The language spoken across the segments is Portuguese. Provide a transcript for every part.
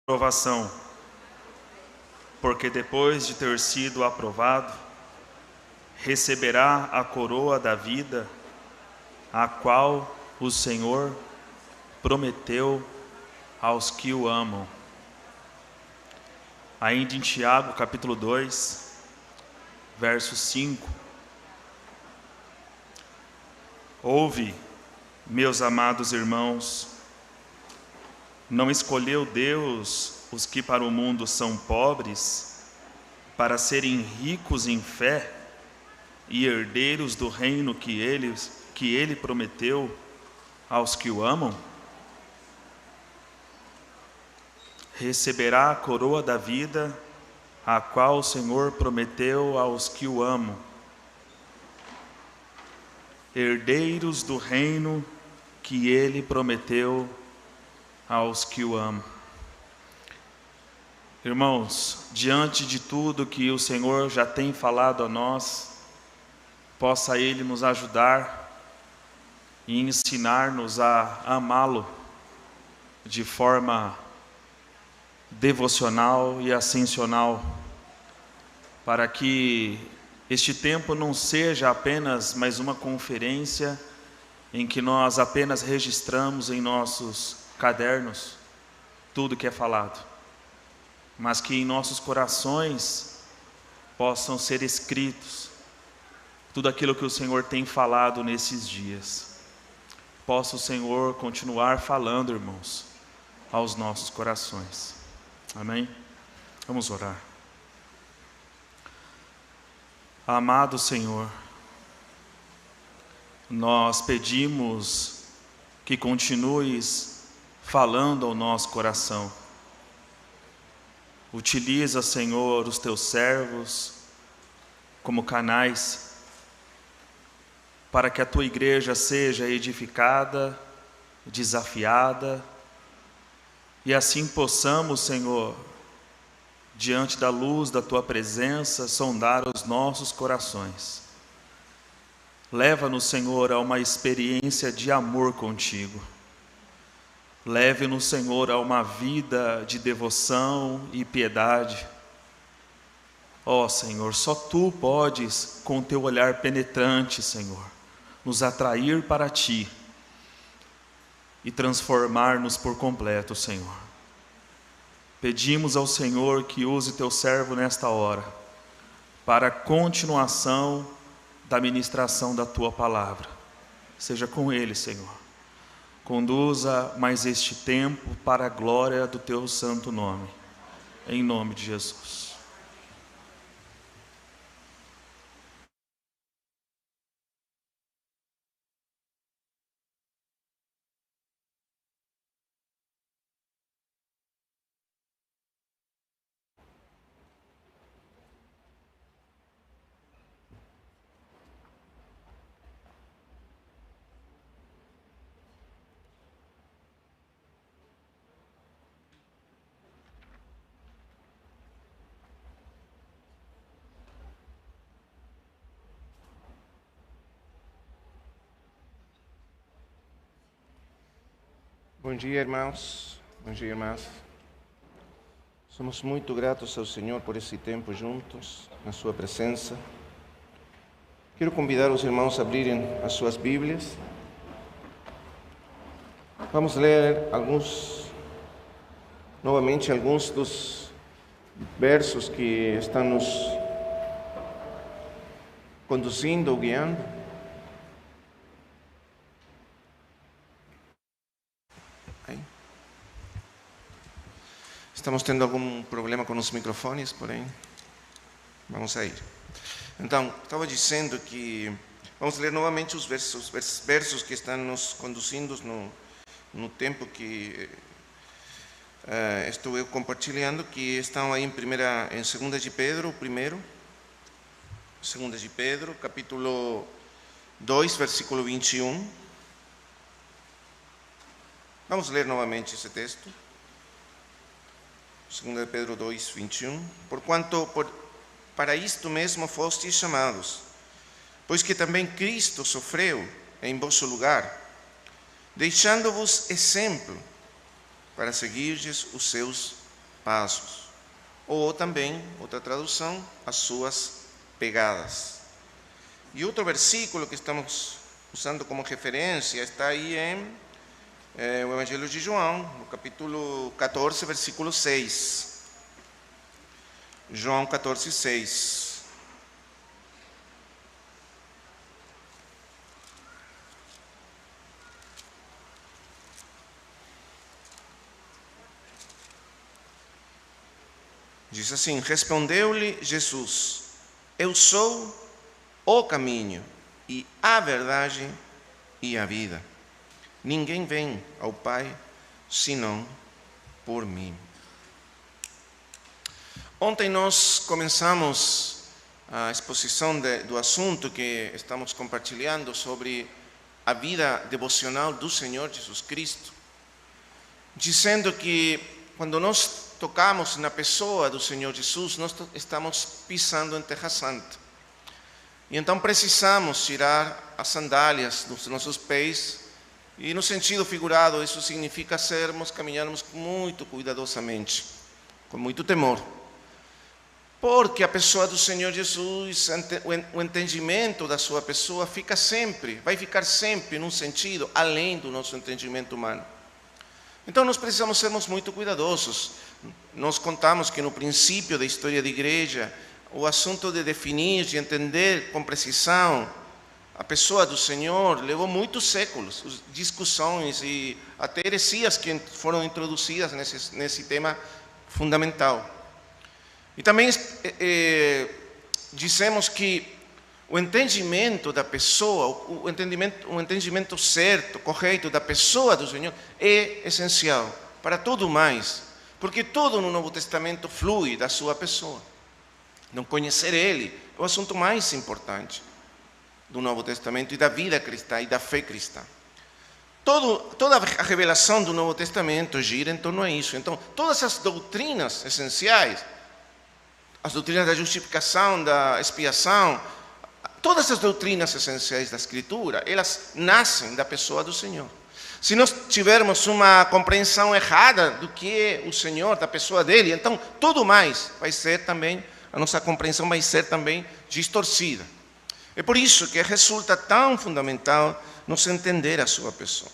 aprovação, porque depois de ter sido aprovado, receberá a coroa da vida, a qual o Senhor prometeu aos que o amam. Ainda em Tiago, capítulo 2, verso 5. Ouve, meus amados irmãos, não escolheu Deus os que para o mundo são pobres, para serem ricos em fé e herdeiros do reino que ele prometeu aos que o amam? Receberá a coroa da vida, a qual o Senhor prometeu aos que o amam. Herdeiros do reino que ele prometeu aos que o amam. Irmãos, diante de tudo que o Senhor já tem falado a nós, possa Ele nos ajudar e ensinar-nos a amá-lo de forma devocional e ascensional, para que este tempo não seja apenas mais uma conferência em que nós apenas registramos em nossos cadernos tudo que é falado, mas que em nossos corações possam ser escritos tudo aquilo que o Senhor tem falado nesses dias. Possa o Senhor continuar falando, irmãos, aos nossos corações. Amém? Vamos orar. Amado Senhor, nós pedimos que continues falando ao nosso coração. Utiliza, Senhor, os teus servos como canais para que a tua igreja seja edificada, desafiada, e assim possamos, Senhor, diante da luz da tua presença, sondar os nossos corações. Leva-nos, Senhor, a uma experiência de amor contigo. Leve-nos, Senhor, a uma vida de devoção e piedade. Ó Senhor, só Tu podes, com Teu olhar penetrante, Senhor, nos atrair para Ti e transformar-nos por completo, Senhor. Pedimos ao Senhor que use Teu servo nesta hora, para a continuação da ministração da Tua palavra. Seja com Ele, Senhor. Conduza mais este tempo para a glória do Teu santo nome. Em nome de Jesus. Bom dia, irmãos. Bom dia, irmãs. Somos muito gratos ao Senhor por esse tempo juntos, na sua presença. Quero convidar os irmãos a abrirem as suas Bíblias. Vamos ler novamente alguns dos versos que estão nos conduzindo ou guiando. Estamos tendo algum problema com os microfones, porém, vamos a ir. Então, estava dizendo que vamos ler novamente os versos que estão nos conduzindo no tempo que estou eu compartilhando, que estão aí em 2 de Pedro, primeiro, 2 de Pedro, capítulo 2, versículo 21. Vamos ler novamente esse texto. 2 de Pedro 2, 21. Porquanto para isto mesmo fostes chamados, pois que também Cristo sofreu em vosso lugar, deixando-vos exemplo para seguirdes os seus passos. Ou também, outra tradução, as suas pegadas. E outro versículo que estamos usando como referência está aí em o Evangelho de João, no capítulo 14, versículo 6. João 14, 6. Diz assim: respondeu-lhe Jesus: eu sou o caminho e a verdade e a vida. Ninguém vem ao Pai senão por mim. Ontem nós começamos a exposição do assunto que estamos compartilhando sobre a vida devocional do Senhor Jesus Cristo, dizendo que quando nós tocamos na pessoa do Senhor Jesus, nós estamos pisando em terra santa. E então precisamos tirar as sandálias dos nossos pés, e no sentido figurado isso significa caminharmos muito cuidadosamente, com muito temor. Porque a pessoa do Senhor Jesus, o entendimento da sua pessoa vai ficar sempre num sentido além do nosso entendimento humano. Então nós precisamos sermos muito cuidadosos. Nós contamos que no princípio da história da igreja, o assunto de definir, de entender com precisão a pessoa do Senhor levou muitos séculos, discussões e até heresias que foram introduzidas nesse tema fundamental. E também dizemos que o entendimento da pessoa, o entendimento certo, correto da pessoa do Senhor é essencial para tudo mais, porque tudo no Novo Testamento flui da sua pessoa. Não conhecer Ele é o assunto mais importante do Novo Testamento e da vida cristã e da fé cristã. Toda a revelação do Novo Testamento gira em torno a isso. Então, todas as doutrinas essenciais, as doutrinas da justificação, da expiação, todas as doutrinas essenciais da Escritura, elas nascem da pessoa do Senhor. Se nós tivermos uma compreensão errada do que é o Senhor, da pessoa dele, então tudo mais vai ser também, a nossa compreensão vai ser também distorcida. É por isso que resulta tão fundamental nos entender a sua pessoa.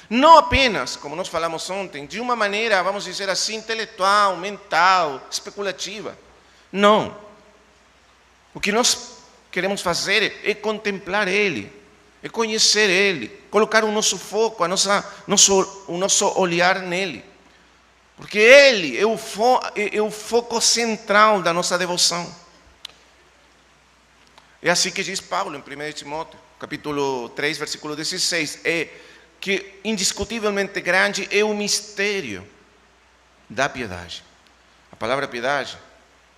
Não apenas, como nós falamos ontem, de uma maneira, vamos dizer assim, intelectual, mental, especulativa. Não. O que nós queremos fazer é contemplar Ele, é conhecer Ele, colocar o nosso foco, o nosso olhar nele. Porque Ele é o foco central da nossa devoção. É assim que diz Paulo em 1 Timóteo, capítulo 3, versículo 16. É que indiscutivelmente grande é o mistério da piedade. A palavra piedade,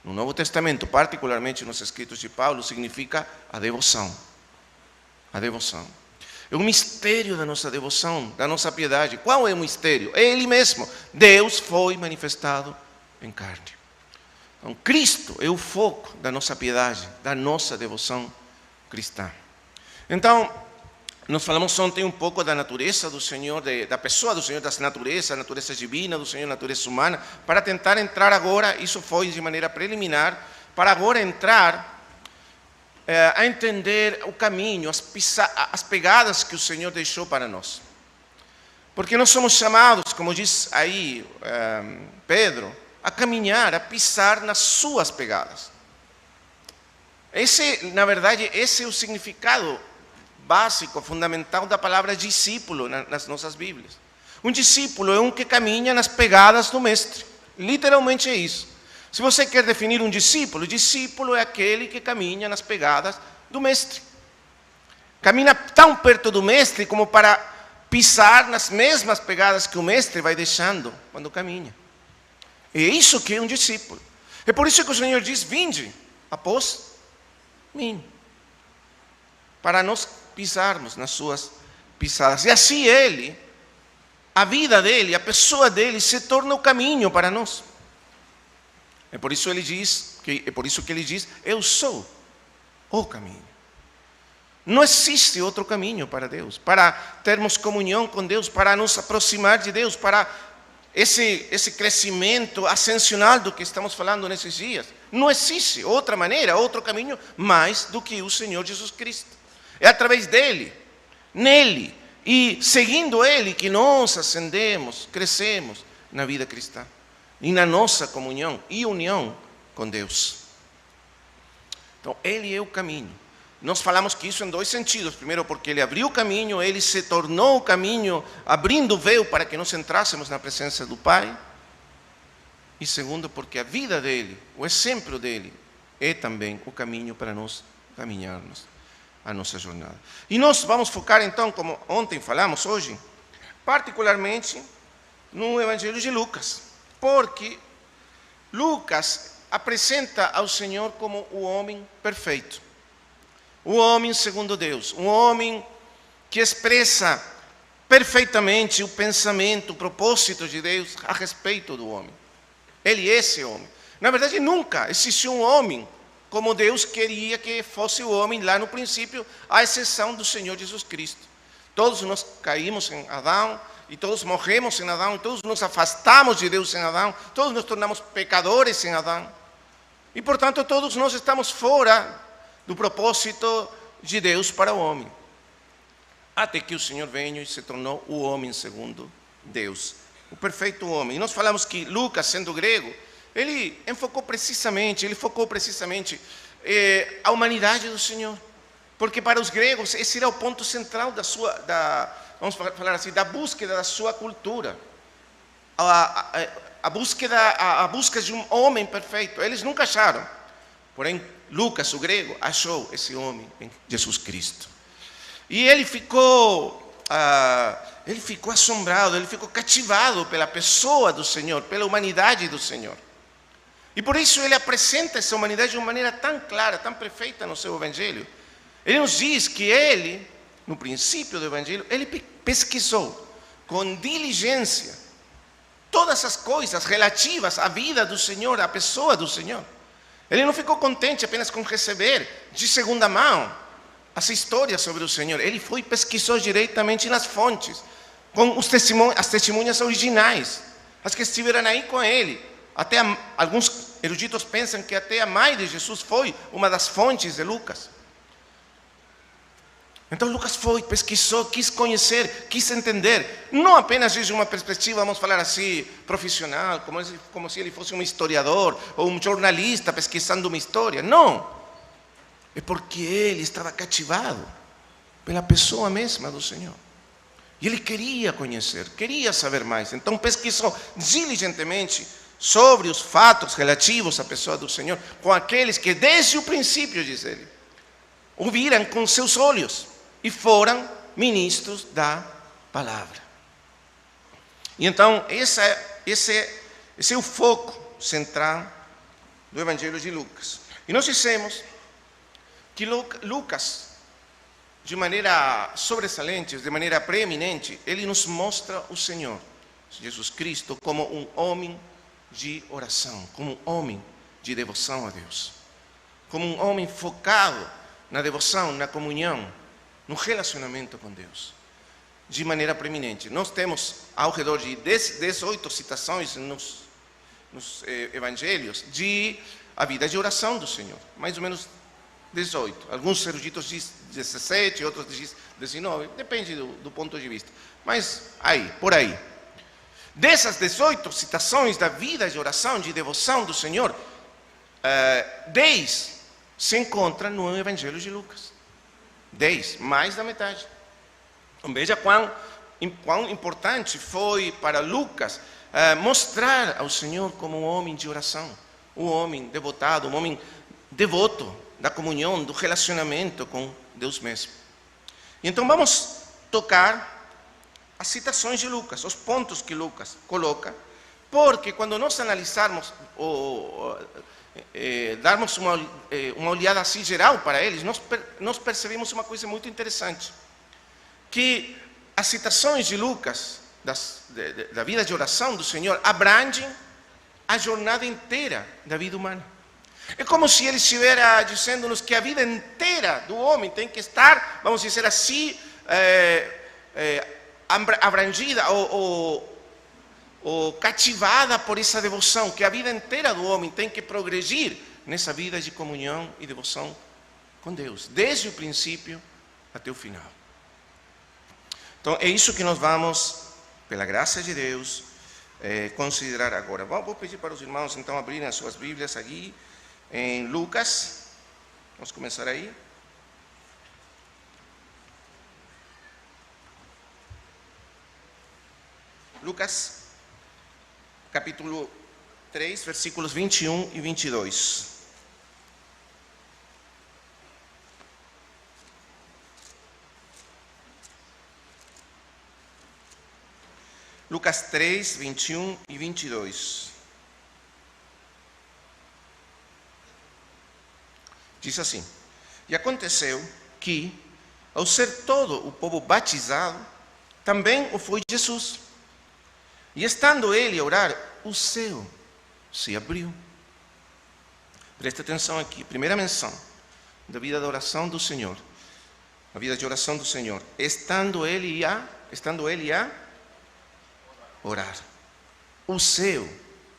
no Novo Testamento, particularmente nos escritos de Paulo, significa a devoção. A devoção. É o mistério da nossa devoção, da nossa piedade. Qual é o mistério? É Ele mesmo. Deus foi manifestado em carne. Então, Cristo é o foco da nossa piedade, da nossa devoção cristã. Então, nós falamos ontem um pouco da natureza do Senhor, da pessoa do Senhor, das naturezas, a natureza divina do Senhor, a natureza humana, para tentar entrar agora, isso foi de maneira preliminar, para agora entrar a entender o caminho, as pegadas que o Senhor deixou para nós. Porque nós somos chamados, como diz aí Pedro, a caminhar, a pisar nas suas pegadas. Na verdade, esse é o significado básico, fundamental da palavra discípulo nas nossas Bíblias. Um discípulo é um que caminha nas pegadas do mestre. Literalmente é isso. Se você quer definir um discípulo é aquele que caminha nas pegadas do mestre. Camina tão perto do mestre como para pisar nas mesmas pegadas que o mestre vai deixando quando caminha. É isso que é um discípulo. É por isso que o Senhor diz: vinde após mim, para nós pisarmos nas suas pisadas. E assim Ele, a vida dele, a pessoa dele, se torna o caminho para nós. É por isso que ele diz: eu sou o caminho. Não existe outro caminho para Deus, para termos comunhão com Deus, para nos aproximar de Deus, para esse crescimento ascensional do que estamos falando nesses dias. Não existe outra maneira, outro caminho mais do que o Senhor Jesus Cristo. É através dele, nele e seguindo ele que nós ascendemos, crescemos na vida cristã e na nossa comunhão e união com Deus. Então, ele é o caminho. Nós falamos que isso em dois sentidos. Primeiro, porque ele abriu o caminho, ele se tornou o caminho, abrindo o véu para que nós entrássemos na presença do Pai. E segundo, porque a vida dele, o exemplo dele, é também o caminho para nós caminharmos a nossa jornada. E nós vamos focar então, como ontem falamos, hoje, particularmente no Evangelho de Lucas. Porque Lucas apresenta ao Senhor como o homem perfeito. O homem segundo Deus, um homem que expressa perfeitamente o pensamento, o propósito de Deus a respeito do homem. Ele é esse homem. Na verdade, nunca existiu um homem como Deus queria que fosse o homem lá no princípio, à exceção do Senhor Jesus Cristo. Todos nós caímos em Adão, e todos morremos em Adão, e todos nos afastamos de Deus em Adão, todos nos tornamos pecadores em Adão. E, portanto, todos nós estamos fora do propósito de Deus para o homem. Até que o Senhor veio e se tornou o homem segundo Deus, o perfeito homem. E nós falamos que Lucas, sendo grego, ele focou precisamente a humanidade do Senhor. Porque para os gregos esse era o ponto central vamos falar assim, da búsqueda da sua cultura. A busca de um homem perfeito. Eles nunca acharam. Porém, Lucas, o grego, achou esse homem em Jesus Cristo. E ele ficou assombrado, ele ficou cativado pela pessoa do Senhor, pela humanidade do Senhor. E por isso ele apresenta essa humanidade de uma maneira tão clara, tão perfeita no seu Evangelho. Ele nos diz que ele, no princípio do Evangelho, ele pesquisou com diligência todas as coisas relativas à vida do Senhor, à pessoa do Senhor. Ele não ficou contente apenas com receber de segunda mão as histórias sobre o Senhor. Ele foi e pesquisou diretamente nas fontes, com as testemunhas originais, as que estiveram aí com ele. Até alguns eruditos pensam que até a mãe de Jesus foi uma das fontes de Lucas. Então Lucas foi, pesquisou, quis conhecer, quis entender, não apenas desde uma perspectiva, vamos falar assim, profissional, como se ele fosse um historiador ou um jornalista pesquisando uma história. Não, é porque ele estava cativado pela pessoa mesma do Senhor. E ele queria conhecer, queria saber mais. Então pesquisou diligentemente sobre os fatos relativos à pessoa do Senhor, com aqueles que desde o princípio, diz ele, o viram com seus olhos e foram ministros da palavra. E então, esse é o foco central do Evangelho de Lucas. E nós dissemos que Lucas, de maneira sobressalente, de maneira preeminente, ele nos mostra o Senhor, Jesus Cristo, como um homem de oração, como um homem de devoção a Deus, como um homem focado na devoção, na comunhão, no relacionamento com Deus, de maneira preeminente. Nós temos ao redor de 18 citações nos evangelhos de a vida de oração do Senhor, mais ou menos 18. Alguns eruditos dizem 17, outros dizem 19, depende do ponto de vista. Mas por aí. Dessas 18 citações da vida de oração, de devoção do Senhor, 10 se encontram no Evangelho de Lucas. 10, mais da metade. Então, veja quão importante foi para Lucas mostrar ao Senhor como um homem de oração, um homem devotado, um homem devoto da comunhão, do relacionamento com Deus mesmo. E então vamos tocar as citações de Lucas, os pontos que Lucas coloca, porque quando nós analisarmos darmos uma olhada assim geral para eles, nós percebemos uma coisa muito interessante, que as citações de Lucas da vida de oração do Senhor abrangem a jornada inteira da vida humana. É como se ele estivesse dizendo-nos que a vida inteira do homem tem que estar, vamos dizer assim, abrangida ou ou cativada por essa devoção, que a vida inteira do homem tem que progredir nessa vida de comunhão e devoção com Deus, desde o princípio até o final. Então, é isso que nós vamos, pela graça de Deus, considerar agora. Vou pedir para os irmãos, então, abrirem as suas Bíblias aqui, em Lucas. Vamos começar aí. Lucas, capítulo 3, versículos 21 e 22. Lucas 3, 21 e 22. Diz assim: E aconteceu que, ao ser todo o povo batizado, também o foi Jesus. E estando ele a orar, o céu se abriu. Presta atenção aqui, primeira menção da vida de oração do Senhor. A vida de oração do Senhor. Estando ele a orar, o céu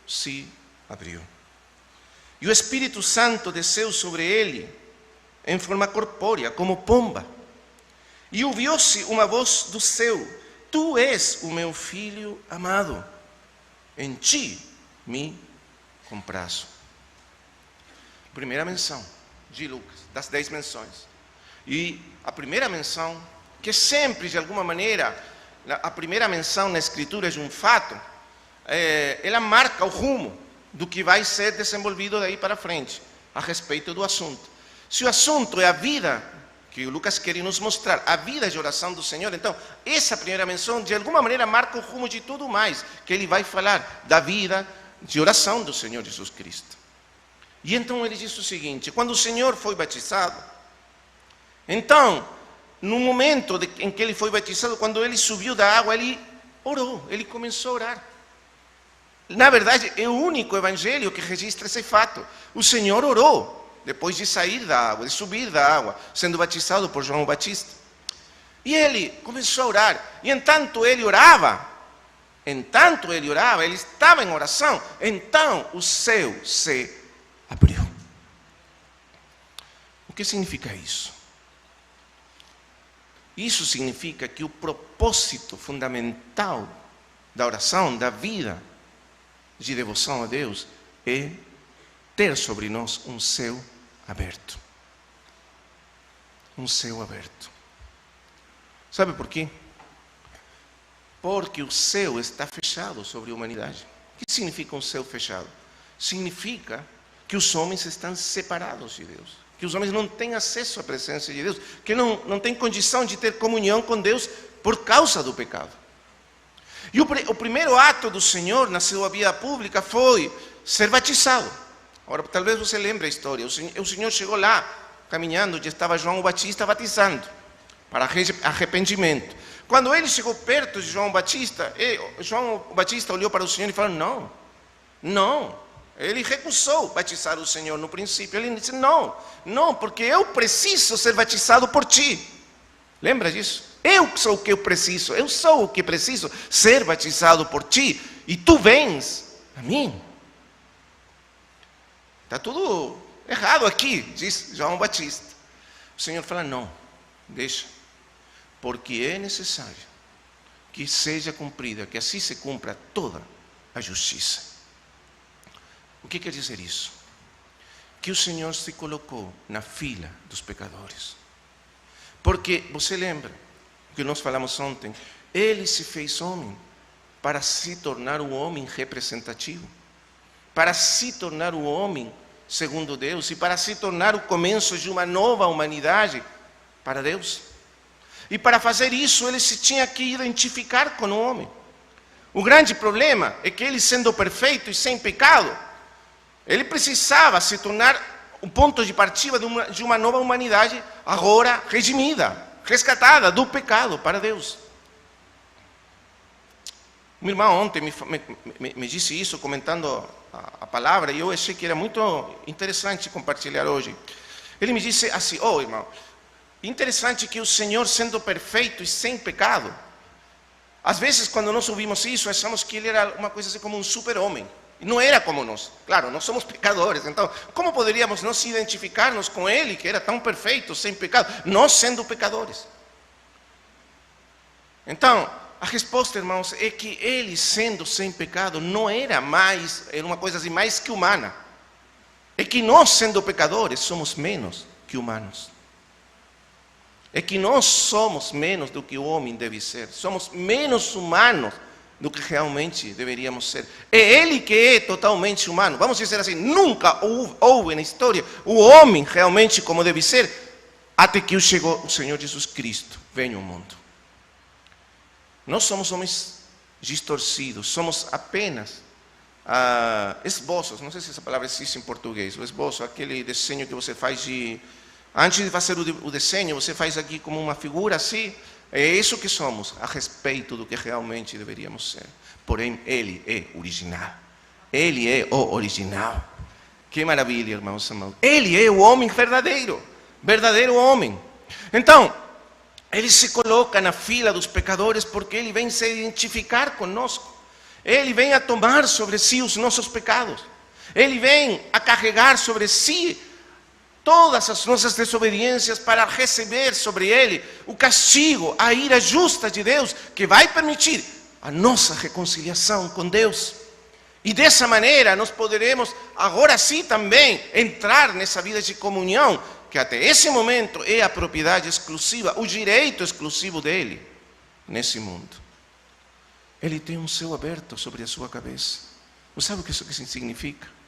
se abriu. E o Espírito Santo desceu sobre ele em forma corpórea, como pomba. E ouviu-se uma voz do céu: Tu és o meu filho amado, em ti me comprazo. Primeira menção de Lucas, das 10 menções. E a primeira menção, que sempre, de alguma maneira, a primeira menção na Escritura de um fato, ela marca o rumo do que vai ser desenvolvido daí para frente, a respeito do assunto. Se o assunto é a vida, que o Lucas quer nos mostrar, a vida de oração do Senhor, então, essa primeira menção, de alguma maneira, marca o rumo de tudo mais, que ele vai falar da vida de oração do Senhor Jesus Cristo. E então ele diz o seguinte: quando o Senhor foi batizado, então, no momento em que ele foi batizado, quando ele subiu da água, ele orou, ele começou a orar. Na verdade, é o único evangelho que registra esse fato. O Senhor orou depois de sair da água, de subir da água, sendo batizado por João Batista. E ele começou a orar. E enquanto ele orava, ele estava em oração, então o céu se abriu. O que significa isso? Isso significa que o propósito fundamental da oração, da vida de devoção a Deus, é ter sobre nós um céu aberto. Um céu aberto. Sabe por quê? Porque o céu está fechado sobre a humanidade. O que significa um céu fechado? Significa que os homens estão separados de Deus, que os homens não têm acesso à presença de Deus, que não têm condição de ter comunhão com Deus por causa do pecado. E o primeiro ato do Senhor na sua vida pública foi ser batizado. Agora, talvez você lembre a história. O Senhor chegou lá, caminhando, já estava João Batista batizando, para arrependimento. Quando ele chegou perto de João Batista olhou para o Senhor e falou: não. Ele recusou batizar o Senhor no princípio. Ele disse: não, porque eu preciso ser batizado por ti. Lembra disso? Eu sou o que eu preciso, eu sou o que preciso ser batizado por ti, e tu vens a mim. Está tudo errado aqui, diz João Batista. O Senhor fala: não, deixa, porque é necessário que seja cumprida, que assim se cumpra toda a justiça. O que quer dizer isso? Que o Senhor se colocou na fila dos pecadores. Porque, você lembra que nós falamos ontem, ele se fez homem para se tornar o homem representativo, para se tornar o homem segundo Deus e para se tornar o começo de uma nova humanidade para Deus. E para fazer isso, ele se tinha que identificar com o homem. O grande problema é que ele, sendo perfeito e sem pecado, ele precisava se tornar o ponto de partida de uma nova humanidade agora redimida, resgatada do pecado para Deus. Meu irmão ontem me disse isso, comentando a palavra, e eu achei que era muito interessante compartilhar hoje. Ele me disse assim: irmão, interessante que o Senhor, sendo perfeito e sem pecado, Às vezes, quando nós ouvimos isso, achamos que ele era uma coisa assim como um super-homem. E não era como nós. Claro, nós somos pecadores. Então, como poderíamos nós identificar-nos com ele, que era tão perfeito, sem pecado, nós sendo pecadores? Então, a resposta, irmãos, é que ele, sendo sem pecado, não era uma coisa assim mais que humana. É que nós, sendo pecadores, somos menos que humanos. É que nós somos menos do que o homem deve ser. Somos menos humanos do que realmente deveríamos ser. É ele que é totalmente humano. Vamos dizer assim, nunca houve na história o homem realmente como deve ser, até que chegou o Senhor Jesus Cristo, veio ao mundo. Nós somos homens distorcidos, somos apenas esboços. Não sei se essa palavra existe em português. O esboço, aquele desenho que você faz de... Antes de fazer o desenho, você faz aqui como uma figura assim. É isso que somos, a respeito do que realmente deveríamos ser. Porém, ele é original. Ele é o original. Que maravilha, irmãos amados. Ele é o homem verdadeiro. Verdadeiro homem. Então, ele se coloca na fila dos pecadores porque ele vem se identificar conosco. Ele vem a tomar sobre si os nossos pecados. Ele vem a carregar sobre si todas as nossas desobediências para receber sobre ele o castigo, a ira justa de Deus, que vai permitir a nossa reconciliação com Deus. E dessa maneira nós poderemos agora sim também entrar nessa vida de comunhão, que até esse momento é a propriedade exclusiva, o direito exclusivo dele nesse mundo. Ele tem um céu aberto sobre a sua cabeça. Você sabe o que isso significa?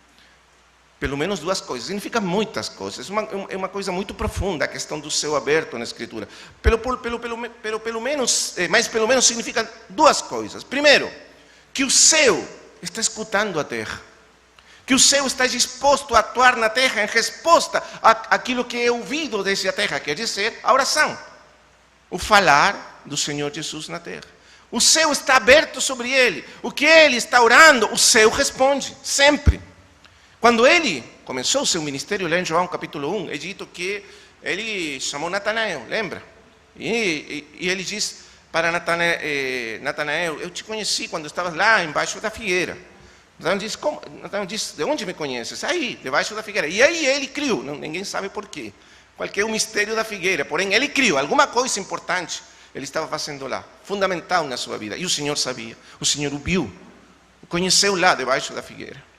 Pelo menos duas coisas, significa muitas coisas, é uma coisa muito profunda a questão do céu aberto na Escritura. Pelo menos significa duas coisas. Primeiro, que o céu está escutando a terra, que o céu está disposto a atuar na terra em resposta àquilo que é ouvido desde a terra, quer dizer, a oração, o falar do Senhor Jesus na terra. O céu está aberto sobre ele, o que ele está orando, o céu responde, sempre. Quando ele começou o seu ministério, lá em João capítulo 1, é dito que ele chamou Natanael, lembra? E ele diz para Natanael, eu te conheci quando estavas lá embaixo da figueira. Natanael disse, de onde me conheces? Aí, debaixo da figueira. E aí ele criou, ninguém sabe por quê. Qualquer mistério da figueira, porém ele criou alguma coisa importante. Ele estava fazendo lá, fundamental na sua vida. E o Senhor sabia, o Senhor o viu, o conheceu lá debaixo da figueira.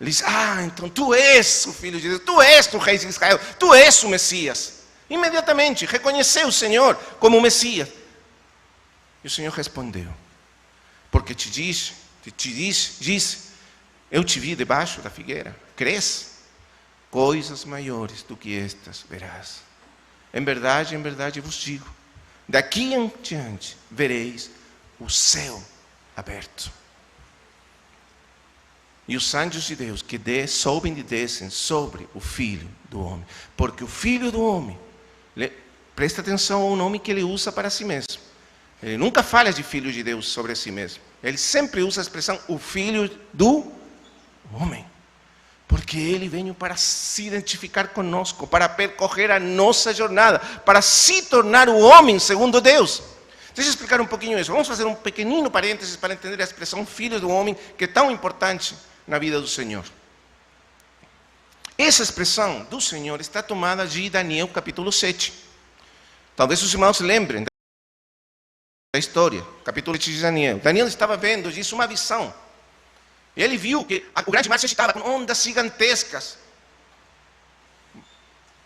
Ele diz, então tu és o Filho de Deus, tu és o Rei de Israel, tu és o Messias. Imediatamente reconheceu o Senhor como o Messias. E o Senhor respondeu, porque te disse, eu te vi debaixo da figueira, crês? Coisas maiores do que estas verás. Em verdade vos digo, daqui em diante vereis o céu aberto. E os anjos de Deus que sobem e descem sobre o Filho do Homem. Porque o Filho do Homem, presta atenção ao nome que ele usa para si mesmo. Ele nunca fala de Filho de Deus sobre si mesmo. Ele sempre usa a expressão, o Filho do Homem. Porque ele veio para se identificar conosco, para percorrer a nossa jornada, para se tornar o homem segundo Deus. Deixa eu explicar um pouquinho isso. Vamos fazer um pequenino parênteses para entender a expressão Filho do Homem, que é tão importante na vida do Senhor. Essa expressão do Senhor está tomada de Daniel capítulo 7. Talvez os irmãos lembrem da história, capítulo 7 de Daniel. Daniel estava vendo, disse, uma visão. E ele viu que o grande mar se agitava com ondas gigantescas,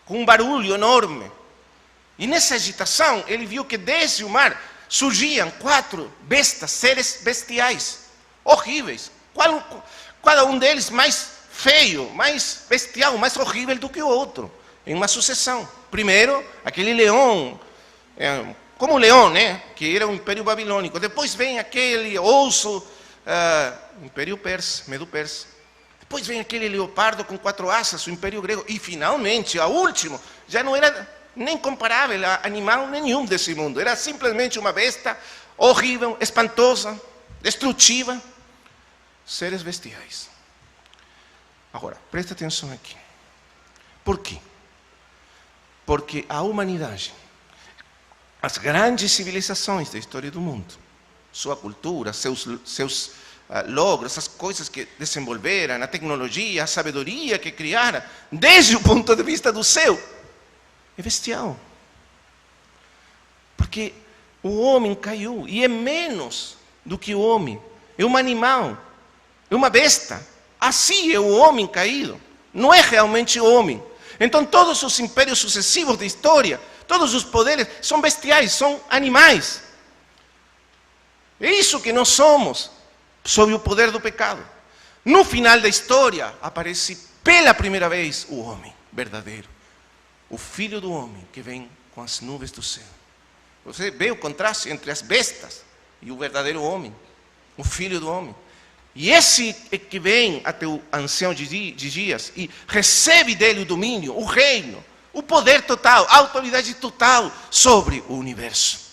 com um barulho enorme. E nessa agitação, ele viu que desde o mar surgiam 4 bestas, seres bestiais, horríveis. Cada um deles mais feio, mais bestial, mais horrível do que o outro, em uma sucessão. Primeiro, aquele leão, como o leão, né? Que era o Império Babilônico. Depois vem aquele osso, Império Persa, Medo-Persa. Depois vem aquele leopardo com 4 asas, o Império Grego. E finalmente, a última, já não era nem comparável a animal nenhum desse mundo. Era simplesmente uma besta horrível, espantosa, destrutiva. Seres bestiais. Agora, presta atenção aqui. Por quê? Porque a humanidade, as grandes civilizações da história do mundo, sua cultura, seus logros, essas coisas que desenvolveram, a tecnologia, a sabedoria que criaram, desde o ponto de vista do céu, é bestial. Porque o homem caiu e é menos do que o homem. É um animal, é uma besta. Assim é o homem caído. Não é realmente homem. Então todos os impérios sucessivos da história, todos os poderes são bestiais, são animais. É isso que nós somos, sob o poder do pecado. No final da história, aparece pela primeira vez o homem verdadeiro. O filho do homem que vem com as nuvens do céu. Você vê o contraste entre as bestas e o verdadeiro homem, o filho do homem. E esse é que vem até o ancião de dias e recebe dele o domínio, o reino, o poder total, a autoridade total sobre o universo.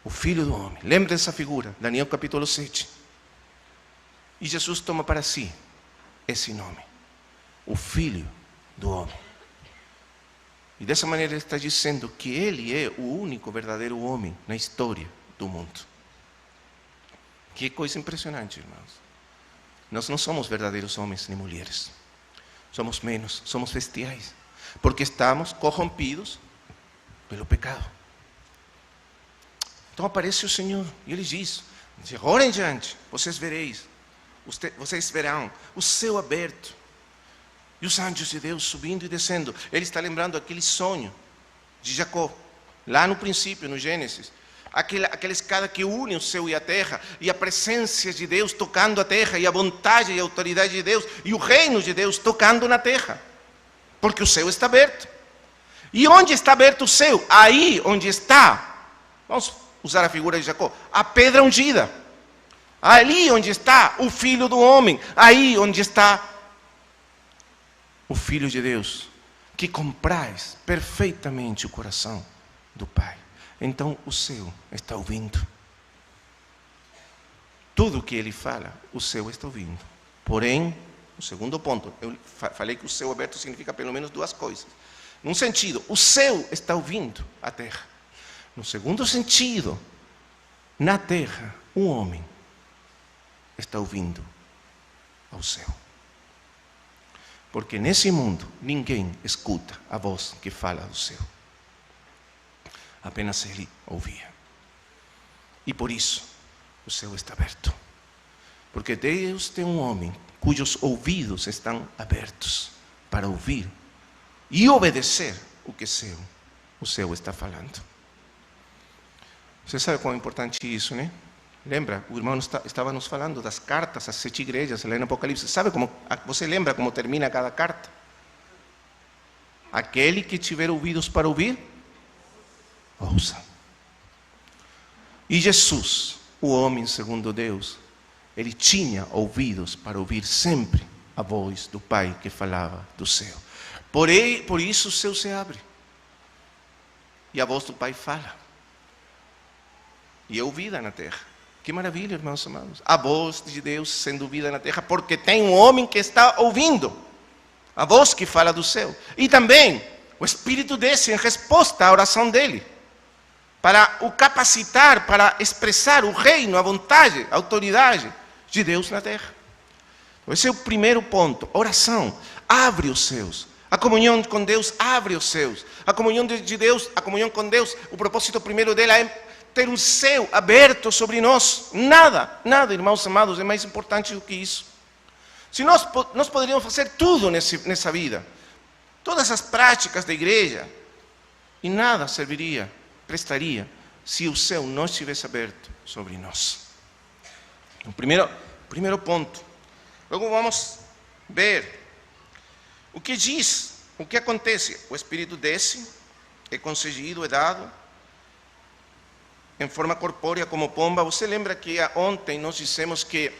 O filho do homem. Lembre dessa figura, Daniel capítulo 7. E Jesus toma para si esse nome, o filho do homem. E dessa maneira ele está dizendo que ele é o único verdadeiro homem na história do mundo. Que coisa impressionante, irmãos. Nós não somos verdadeiros homens nem mulheres. Somos menos, somos bestiais. Porque estamos corrompidos pelo pecado. Então aparece o Senhor e ele diz: de agora em diante, vocês verão o céu aberto e os anjos de Deus subindo e descendo. Ele está lembrando aquele sonho de Jacó, lá no princípio, no Gênesis. Aquela escada que une o céu e a terra, e a presença de Deus tocando a terra, e a vontade e a autoridade de Deus, e o reino de Deus tocando na terra, porque o céu está aberto. E onde está aberto o céu? Aí onde está, vamos usar a figura de Jacó, a pedra ungida. Ali onde está o Filho do Homem, aí onde está o Filho de Deus, que compraz perfeitamente o coração do Pai. Então o céu está ouvindo. Tudo o que ele fala, o céu está ouvindo. Porém, o segundo ponto, eu falei que o céu aberto significa pelo menos duas coisas. Num sentido, o céu está ouvindo a terra. No segundo sentido, na terra, o homem está ouvindo ao céu. Porque nesse mundo, ninguém escuta a voz que fala do céu. Apenas ele ouvia. E por isso, o céu está aberto. Porque Deus tem um homem cujos ouvidos estão abertos para ouvir e obedecer o que o céu está falando. Você sabe quão importante isso, né? Lembra? O irmão estava nos falando das cartas às 7 igrejas lá no Apocalipse. Você lembra como termina cada carta? Aquele que tiver ouvidos para ouvir, ouça. E Jesus, o homem segundo Deus, ele tinha ouvidos para ouvir sempre a voz do Pai que falava do céu. Por isso o céu se abre. E a voz do Pai fala. E é ouvida na terra. Que maravilha, irmãos amados. A voz de Deus sendo ouvida na terra, porque tem um homem que está ouvindo a voz que fala do céu. E também o Espírito desce em resposta à oração dele, para o capacitar, para expressar o reino, a vontade, a autoridade de Deus na terra. Então, esse é o primeiro ponto. Oração abre os céus. A comunhão com Deus abre os céus. A comunhão de Deus, a comunhão com Deus, o propósito primeiro dela é ter um céu aberto sobre nós. Nada, irmãos amados, é mais importante do que isso. Se nós poderíamos fazer tudo nessa vida, todas as práticas da igreja, e nada prestaria, se o céu não estivesse aberto sobre nós. O primeiro ponto. Logo vamos ver o que diz, o que acontece. O Espírito desce, é concedido, é dado, em forma corpórea como pomba. Você lembra que ontem nós dissemos que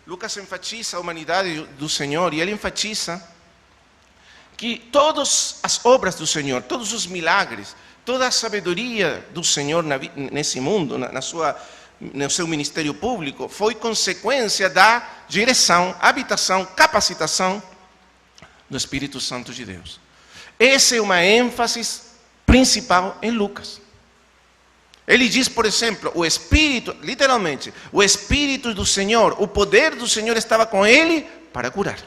Lucas enfatiza a humanidade do Senhor, e ele enfatiza que todas as obras do Senhor, todos os milagres, toda a sabedoria do Senhor nesse mundo, no seu ministério público, foi consequência da direção, habitação, capacitação do Espírito Santo de Deus. Essa é uma ênfase principal em Lucas. Ele diz, por exemplo, o Espírito, literalmente, o Espírito do Senhor, o poder do Senhor estava com ele para curar.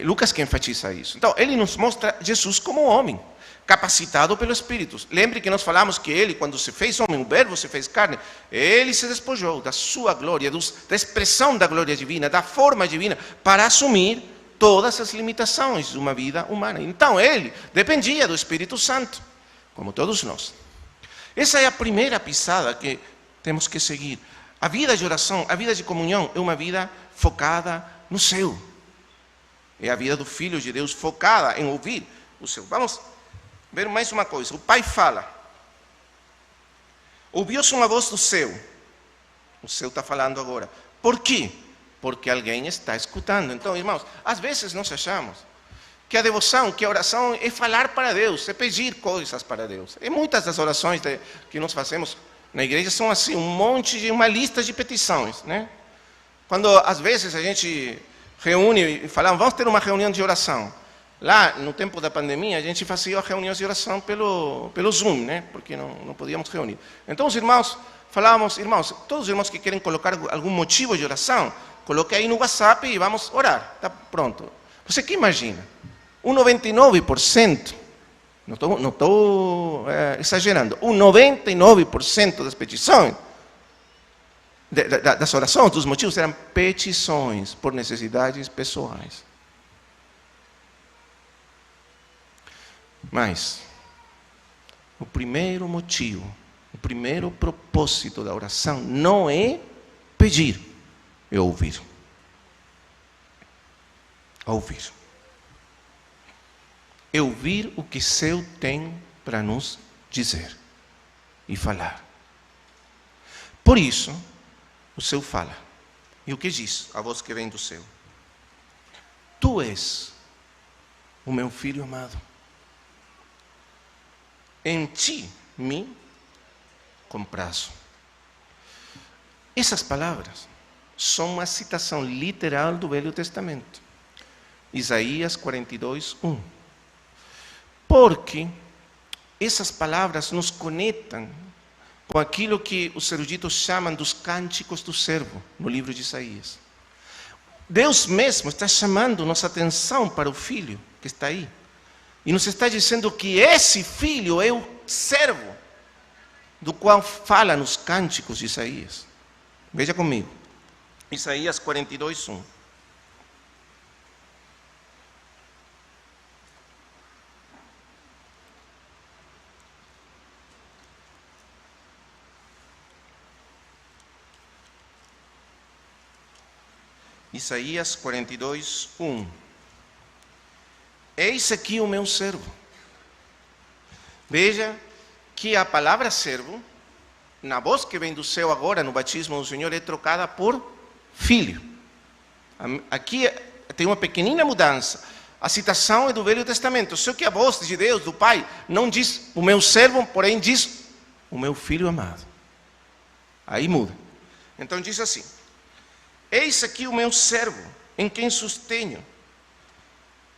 Lucas que enfatiza isso. Então, ele nos mostra Jesus como homem, capacitado pelo Espírito. Lembre que nós falamos que ele, quando se fez homem, o verbo se fez carne, ele se despojou da sua glória, da expressão da glória divina, da forma divina, para assumir todas as limitações de uma vida humana. Então, ele dependia do Espírito Santo, como todos nós. Essa é a primeira pisada que temos que seguir. A vida de oração, a vida de comunhão é uma vida focada no céu. É a vida do Filho de Deus focada em ouvir o céu. Vamos ver mais uma coisa. O Pai fala. Ouviu-se uma voz do céu. O céu está falando agora. Por quê? Porque alguém está escutando. Então, irmãos, às vezes nós achamos que a devoção, que a oração é falar para Deus, é pedir coisas para Deus. E muitas das orações que nós fazemos na igreja são assim, uma lista de petições, né? Quando às vezes a gente reúne e falamos, vamos ter uma reunião de oração. Lá, no tempo da pandemia, a gente fazia reuniões de oração pelo Zoom, né? Porque não podíamos reunir. Então os irmãos, falávamos, irmãos, todos os irmãos que querem colocar algum motivo de oração, coloque aí no WhatsApp e vamos orar. Está pronto. Você que imagina? 99%, não estou exagerando, 99% das petições, das orações, dos motivos, eram petições por necessidades pessoais. Mas, o primeiro motivo, o primeiro propósito da oração não é pedir, é ouvir. Ouvir. É ouvir o que o céu tem para nos dizer e falar. Por isso, o céu fala. E o que diz a voz que vem do céu? Tu és o meu filho amado. Em ti me comprazo. Essas palavras são uma citação literal do Velho Testamento. Isaías 42, 1. Porque essas palavras nos conectam com aquilo que os eruditos chamam dos cânticos do servo, no livro de Isaías. Deus mesmo está chamando nossa atenção para o filho que está aí. E nos está dizendo que esse filho é o servo do qual fala nos cânticos de Isaías. Veja comigo. Isaías 42, 1. Isaías 42, 1. Eis aqui o meu servo. Veja que a palavra servo, na voz que vem do céu agora, no batismo do Senhor, é trocada por filho. Aqui tem uma pequenina mudança. A citação é do Velho Testamento, só que a voz de Deus, do Pai, não diz o meu servo, porém diz o meu filho amado. Aí muda. Então diz assim: eis aqui o meu servo, em quem sustenho.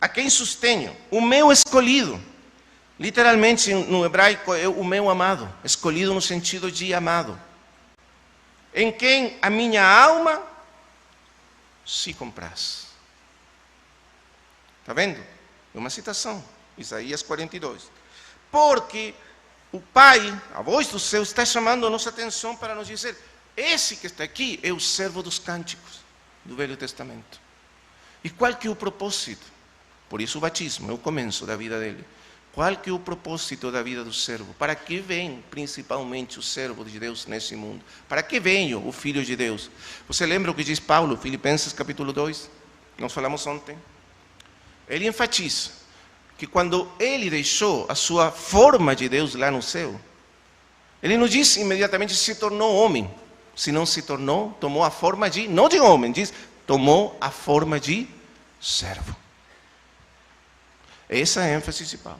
A quem sustenho? O meu escolhido. Literalmente, no hebraico, é o meu amado. Escolhido no sentido de amado. Em quem a minha alma se compraz. Está vendo? É uma citação. Isaías 42. Porque o Pai, a voz do céu, está chamando a nossa atenção para nos dizer: esse que está aqui é o servo dos cânticos do Velho Testamento. E qual que é o propósito? Por isso o batismo é o começo da vida dele. Qual que é o propósito da vida do servo? Para que vem principalmente o servo de Deus nesse mundo? Para que vem o Filho de Deus? Você lembra o que diz Paulo, Filipenses capítulo 2? Nós falamos ontem. Ele enfatiza que quando ele deixou a sua forma de Deus lá no céu, ele não diz imediatamente se tornou homem, senão se tornou, tomou a forma de, não de homem, diz, tomou a forma de servo. Essa é a ênfase de Paulo.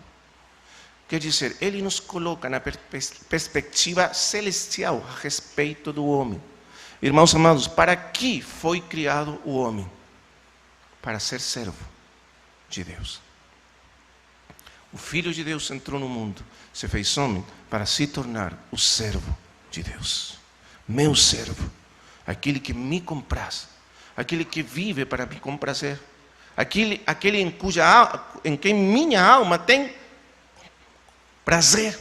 Quer dizer, ele nos coloca na perspectiva celestial a respeito do homem. Irmãos amados, para que foi criado o homem? Para ser servo de Deus. o Filho de Deus entrou no mundo, se fez homem para se tornar o servo de Deus. Meu servo, aquele que me compraz, aquele que vive para me comprazer, aquele em quem minha alma tem prazer,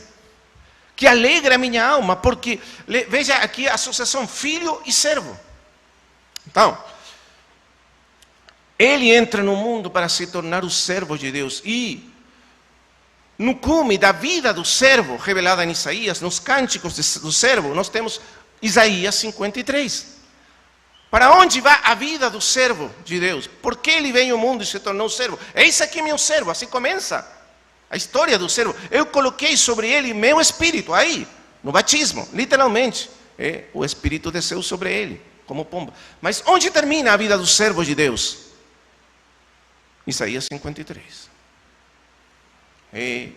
que alegra a minha alma, porque veja aqui a associação filho e servo. Então, ele entra no mundo para se tornar o servo de Deus, e no cume da vida do servo, revelada em Isaías, nos cânticos do servo, nós temos Isaías 53. Para onde vai a vida do servo de Deus? Por que ele veio ao mundo e se tornou servo? Eis aqui meu servo, assim começa a história do servo. Eu coloquei sobre ele meu espírito, aí, no batismo, literalmente. O espírito desceu sobre ele, como pomba. Mas onde termina a vida do servo de Deus? Isaías 53.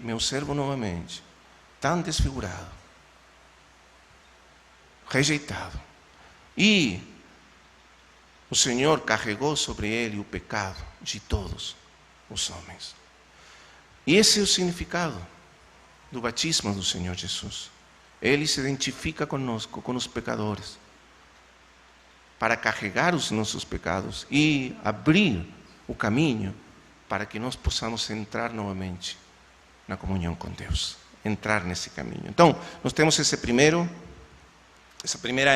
Meu servo novamente, tão desfigurado, rejeitado. E o Senhor carregou sobre ele o pecado de todos os homens. E esse é o significado do batismo do Senhor Jesus. Ele se identifica conosco, com os pecadores, para carregar os nossos pecados e abrir o caminho para que nós possamos entrar novamente na comunhão com Deus, entrar nesse caminho. Então, nós temos essa primeira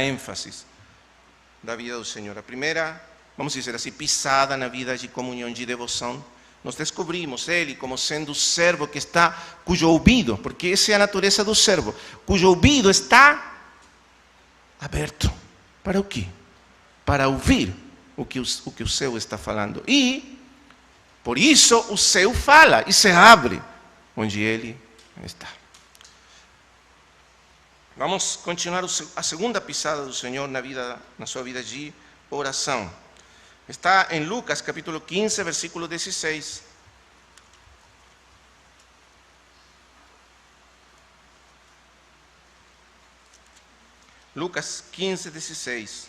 ênfase da vida do Senhor. A primeira, vamos dizer assim, pisada na vida de comunhão, de devoção. Nós descobrimos ele como sendo o servo que está, cujo ouvido, porque essa é a natureza do servo, cujo ouvido está aberto. Para o quê? Para ouvir o que o céu está falando. E, por isso, o céu fala e se abre onde ele está. Vamos continuar a segunda pisada do Senhor na sua vida de oração. Está em Lucas capítulo 15, versículo 16. Lucas 15, 16.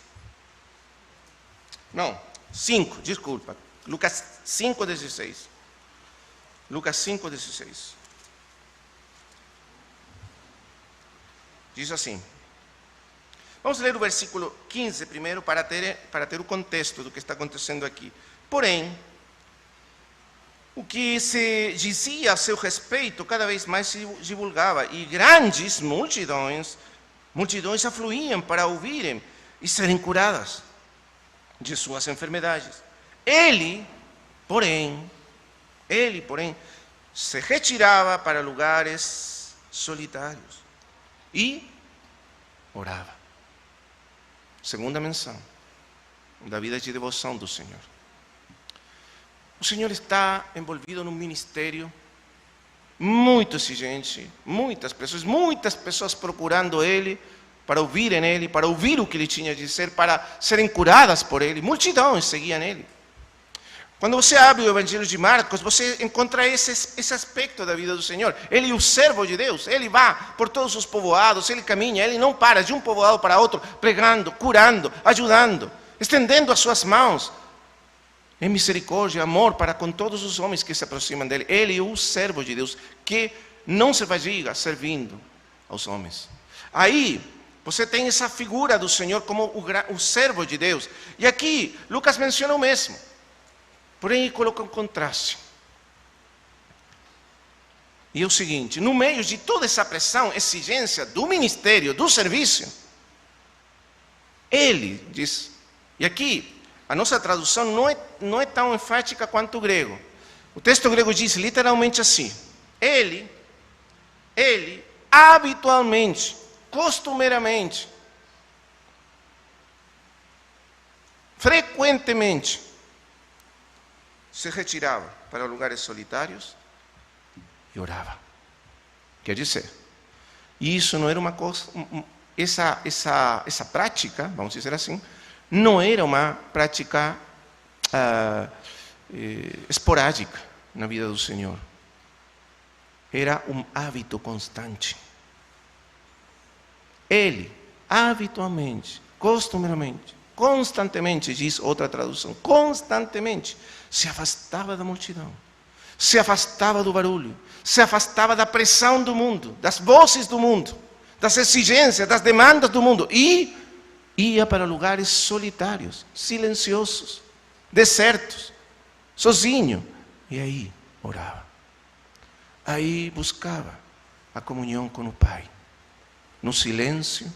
Não, 5, desculpa. Lucas 5, 16. Lucas 5, 16. Diz assim. Vamos ler o versículo 15 primeiro para ter o contexto do que está acontecendo aqui. Porém, o que se dizia a seu respeito cada vez mais se divulgava, e grandes multidões afluíam para ouvirem e serem curadas de suas enfermidades. Ele, porém, se retirava para lugares solitários e orava. Segunda menção da vida de devoção do Senhor. O Senhor está envolvido num ministério muito exigente, muitas pessoas procurando Ele, para ouvirem Ele, para ouvir o que Ele tinha a dizer, para serem curadas por Ele. Multidões seguiam Ele. Quando você abre o Evangelho de Marcos, você encontra esse aspecto da vida do Senhor. Ele é o servo de Deus, ele vai por todos os povoados, ele caminha, ele não para de um povoado para outro, pregando, curando, ajudando, estendendo as suas mãos em misericórdia, amor para com todos os homens que se aproximam dele. Ele é o servo de Deus, que não se fadiga servindo aos homens. Aí, você tem essa figura do Senhor como o servo de Deus. E aqui, Lucas menciona o mesmo. Porém, ele coloca um contraste. E é o seguinte: no meio de toda essa pressão, exigência do ministério, do serviço, ele diz, e aqui a nossa tradução não é tão enfática quanto o grego. O texto grego diz literalmente assim: ele habitualmente, costumeiramente, frequentemente, se retirava para lugares solitários e orava. Quer dizer, isso não era uma coisa, essa prática, vamos dizer assim, não era uma prática esporádica na vida do Senhor. Era um hábito constante. Ele, habitualmente, costumeiramente, constantemente, diz outra tradução, constantemente, se afastava da multidão, se afastava do barulho, se afastava da pressão do mundo, das vozes do mundo, das exigências, das demandas do mundo, e ia para lugares solitários, silenciosos, desertos, sozinho, e aí orava. Aí buscava a comunhão com o Pai, no silêncio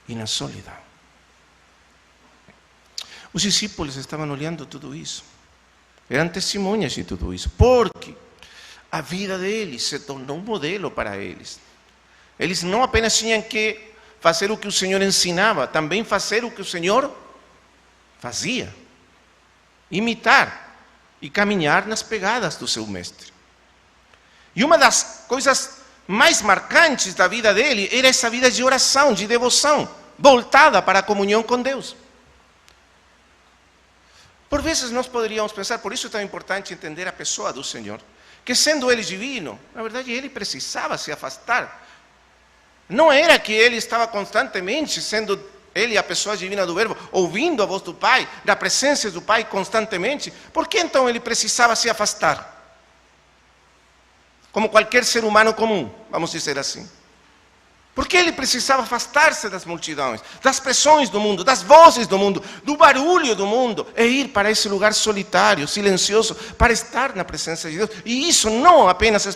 e na solidão. Os discípulos estavam olhando tudo isso, eram testemunhas de tudo isso, porque a vida deles se tornou um modelo para eles. Eles não apenas tinham que fazer o que o Senhor ensinava, também fazer o que o Senhor fazia, imitar e caminhar nas pegadas do seu mestre. E uma das coisas mais marcantes da vida dele era essa vida de oração, de devoção, voltada para a comunhão com Deus. Por vezes nós poderíamos pensar, por isso é tão importante entender a pessoa do Senhor, que sendo Ele divino, na verdade Ele precisava se afastar. Não era que Ele estava constantemente, sendo Ele a pessoa divina do Verbo, ouvindo a voz do Pai, da presença do Pai constantemente. Por que então Ele precisava se afastar? Como qualquer ser humano comum, vamos dizer assim. Por que Ele precisava afastar-se das multidões, das pressões do mundo, das vozes do mundo, do barulho do mundo, e ir para esse lugar solitário, silencioso, para estar na presença de Deus? E isso não apenas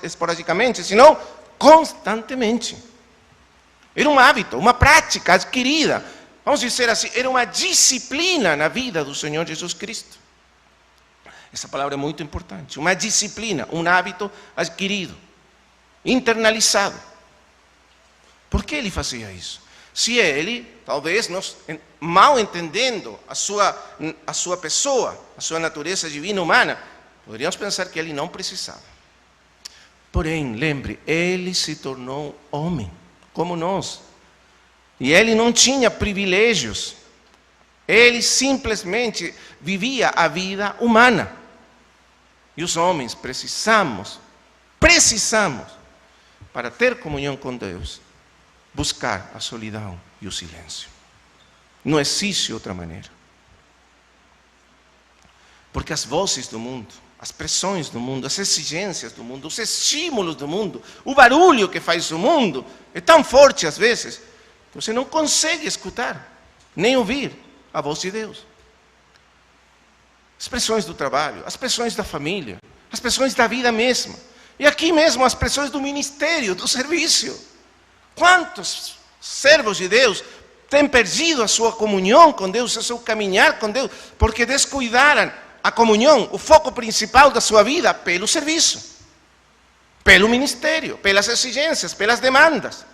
esporadicamente, senão constantemente. Era um hábito, uma prática adquirida. Vamos dizer assim, era uma disciplina na vida do Senhor Jesus Cristo. Essa palavra é muito importante. Uma disciplina, um hábito adquirido, internalizado. Por que ele fazia isso? Se ele, talvez, mal entendendo a sua pessoa, a sua natureza divina humana, poderíamos pensar que ele não precisava. Porém, lembre, ele se tornou homem, como nós. E ele não tinha privilégios. Ele simplesmente vivia a vida humana. E os homens precisamos, para ter comunhão com Deus, buscar a solidão e o silêncio. Não existe outra maneira. Porque as vozes do mundo, as pressões do mundo, as exigências do mundo, os estímulos do mundo, o barulho que faz o mundo, é tão forte às vezes, que você não consegue escutar, nem ouvir a voz de Deus. As pressões do trabalho, as pressões da família, as pressões da vida mesma. E aqui mesmo as pressões do ministério, do serviço. Quantos servos de Deus têm perdido a sua comunhão com Deus, o seu caminhar com Deus, porque descuidaram a comunhão, o foco principal da sua vida, pelo serviço, pelo ministério, pelas exigências, pelas demandas.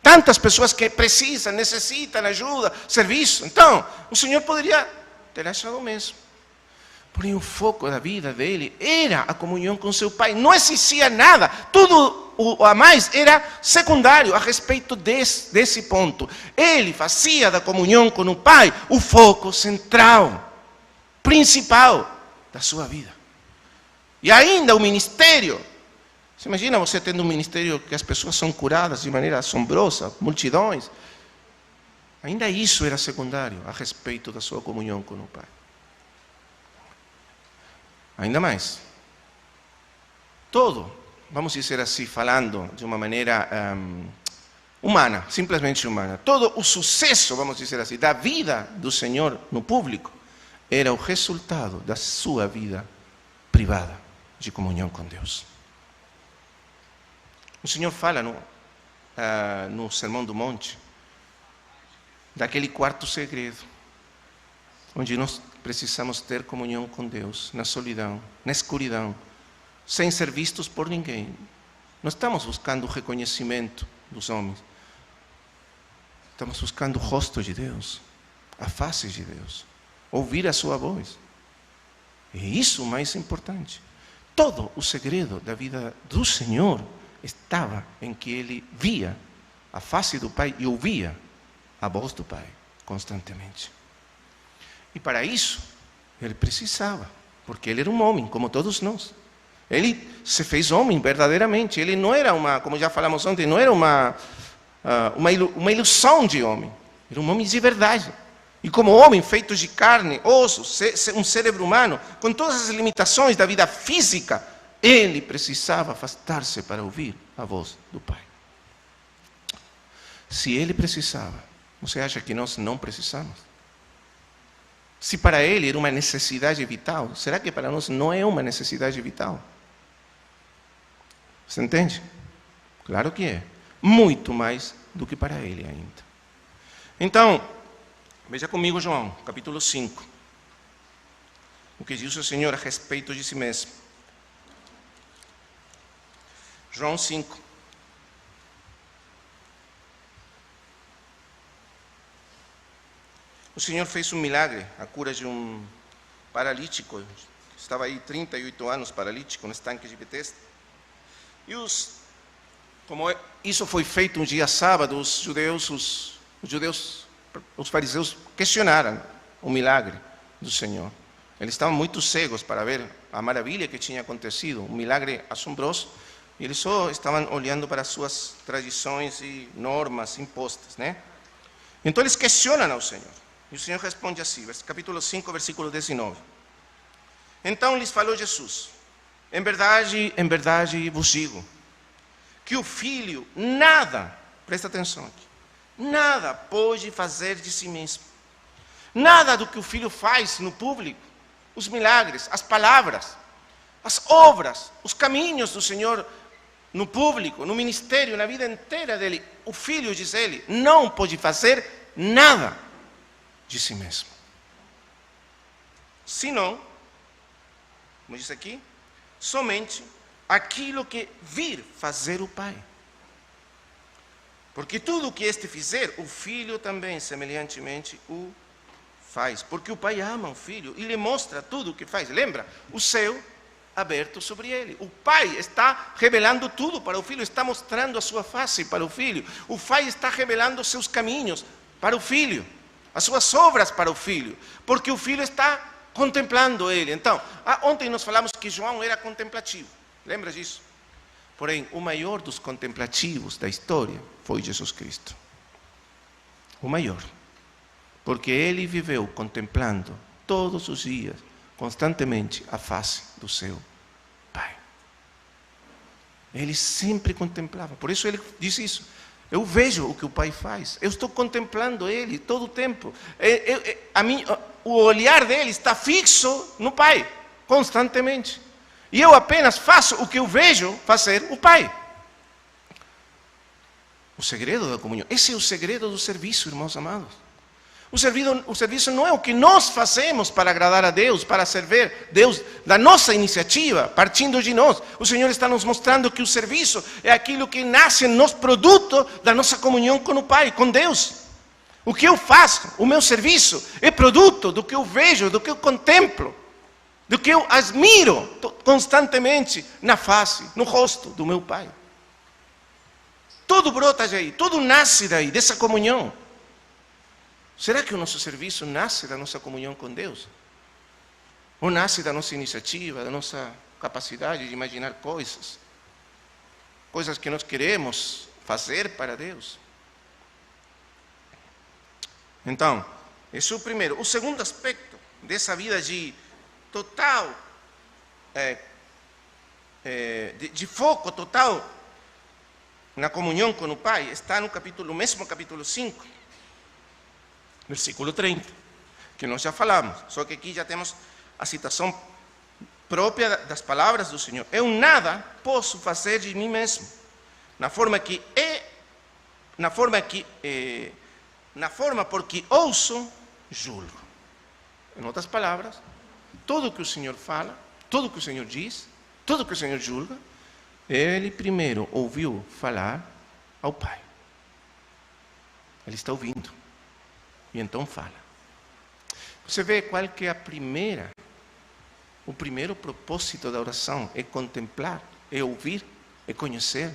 Tantas pessoas que precisam, necessitam ajuda, serviço. Então, o Senhor poderia ter achado o mesmo. Porém, o foco da vida dele era a comunhão com seu Pai. Não existia nada, tudo o a mais era secundário a respeito desse ponto. Ele fazia da comunhão com o Pai o foco central, principal da sua vida. E ainda o ministério. Você imagina você tendo um ministério que as pessoas são curadas de maneira assombrosa, multidões. Ainda isso era secundário a respeito da sua comunhão com o Pai. Ainda mais. Todo, vamos dizer assim, falando de uma maneira humana, simplesmente humana, todo o sucesso, vamos dizer assim, da vida do Senhor no público, era o resultado da sua vida privada de comunhão com Deus. O Senhor fala no Sermão do Monte, daquele quarto segredo, onde nós precisamos ter comunhão com Deus, na solidão, na escuridão, sem ser vistos por ninguém. Não estamos buscando o reconhecimento dos homens, estamos buscando o rosto de Deus, a face de Deus, ouvir a sua voz. E isso o mais importante. Todo o segredo da vida do Senhor estava em que ele via a face do Pai e ouvia a voz do Pai constantemente. E para isso, ele precisava, porque ele era um homem, como todos nós. Ele se fez homem verdadeiramente. Ele não era como já falamos ontem, não era uma ilusão de homem. Era um homem de verdade. E como homem feito de carne, osso, um cérebro humano, com todas as limitações da vida física, ele precisava afastar-se para ouvir a voz do Pai. Se ele precisava, você acha que nós não precisamos? Se para ele era uma necessidade vital, será que para nós não é uma necessidade vital? Você entende? Claro que é. Muito mais do que para ele ainda. Então, veja comigo João, capítulo 5. O que diz o Senhor a respeito de si mesmo. João 5. O Senhor fez um milagre, a cura de um paralítico. Estava aí 38 anos paralítico no estanque de Betesda. E como isso foi feito um dia sábado, os fariseus questionaram o milagre do Senhor. Eles estavam muito cegos para ver a maravilha que tinha acontecido, um milagre assombroso. E eles só estavam olhando para as suas tradições e normas impostas, né? Então eles questionam ao Senhor. E o Senhor responde assim, capítulo 5, versículo 19. Então lhes falou Jesus: em verdade vos digo, que o Filho nada, presta atenção aqui, nada pode fazer de si mesmo. Nada do que o Filho faz no público, os milagres, as palavras, as obras, os caminhos do Senhor no público, no ministério, na vida inteira dele, o Filho, diz ele, não pode fazer nada de si mesmo. Senão, como diz aqui, somente aquilo que vir fazer o Pai. Porque tudo o que este fizer, o Filho também semelhantemente o faz. Porque o Pai ama o Filho e lhe mostra tudo o que faz. Lembra? O céu aberto sobre ele. O Pai está revelando tudo para o Filho, está mostrando a sua face para o Filho. O Pai está revelando os seus caminhos para o Filho, as suas obras para o Filho, porque o Filho está contemplando ele. Então, ontem nós falamos que João era contemplativo, lembra disso? Porém, o maior dos contemplativos da história foi Jesus Cristo. O maior, porque ele viveu contemplando todos os dias, constantemente, a face do seu Pai. Ele sempre contemplava, por isso ele disse isso. Eu vejo o que o Pai faz, eu estou contemplando ele todo o tempo. O olhar dele está fixo no Pai, constantemente. E eu apenas faço o que eu vejo fazer o Pai. O segredo da comunhão, esse é o segredo do serviço, irmãos amados. O serviço não é o que nós fazemos para agradar a Deus, para servir Deus da nossa iniciativa, partindo de nós. O Senhor está nos mostrando que o serviço é aquilo que nasce em nós, produto da nossa comunhão com o Pai, com Deus. O que eu faço, o meu serviço, é produto do que eu vejo, do que eu contemplo, do que eu admiro constantemente na face, no rosto do meu Pai. Tudo brota daí, tudo nasce daí, dessa comunhão. Será que o nosso serviço nasce da nossa comunhão com Deus? Ou nasce da nossa iniciativa, da nossa capacidade de imaginar coisas? Coisas que nós queremos fazer para Deus? Então, esse é o primeiro. O segundo aspecto dessa vida de total, de foco total na comunhão com o Pai, está no mesmo capítulo 5, versículo 30, que nós já falamos, só que aqui já temos a citação própria das palavras do Senhor. Eu nada posso fazer de mim mesmo, na forma por que ouço, julgo. Em outras palavras, tudo que o Senhor fala, tudo que o Senhor diz, tudo que o Senhor julga, ele primeiro ouviu falar ao Pai. Ele está ouvindo. E então fala. Você vê qual que é o primeiro propósito da oração é contemplar, é ouvir, é conhecer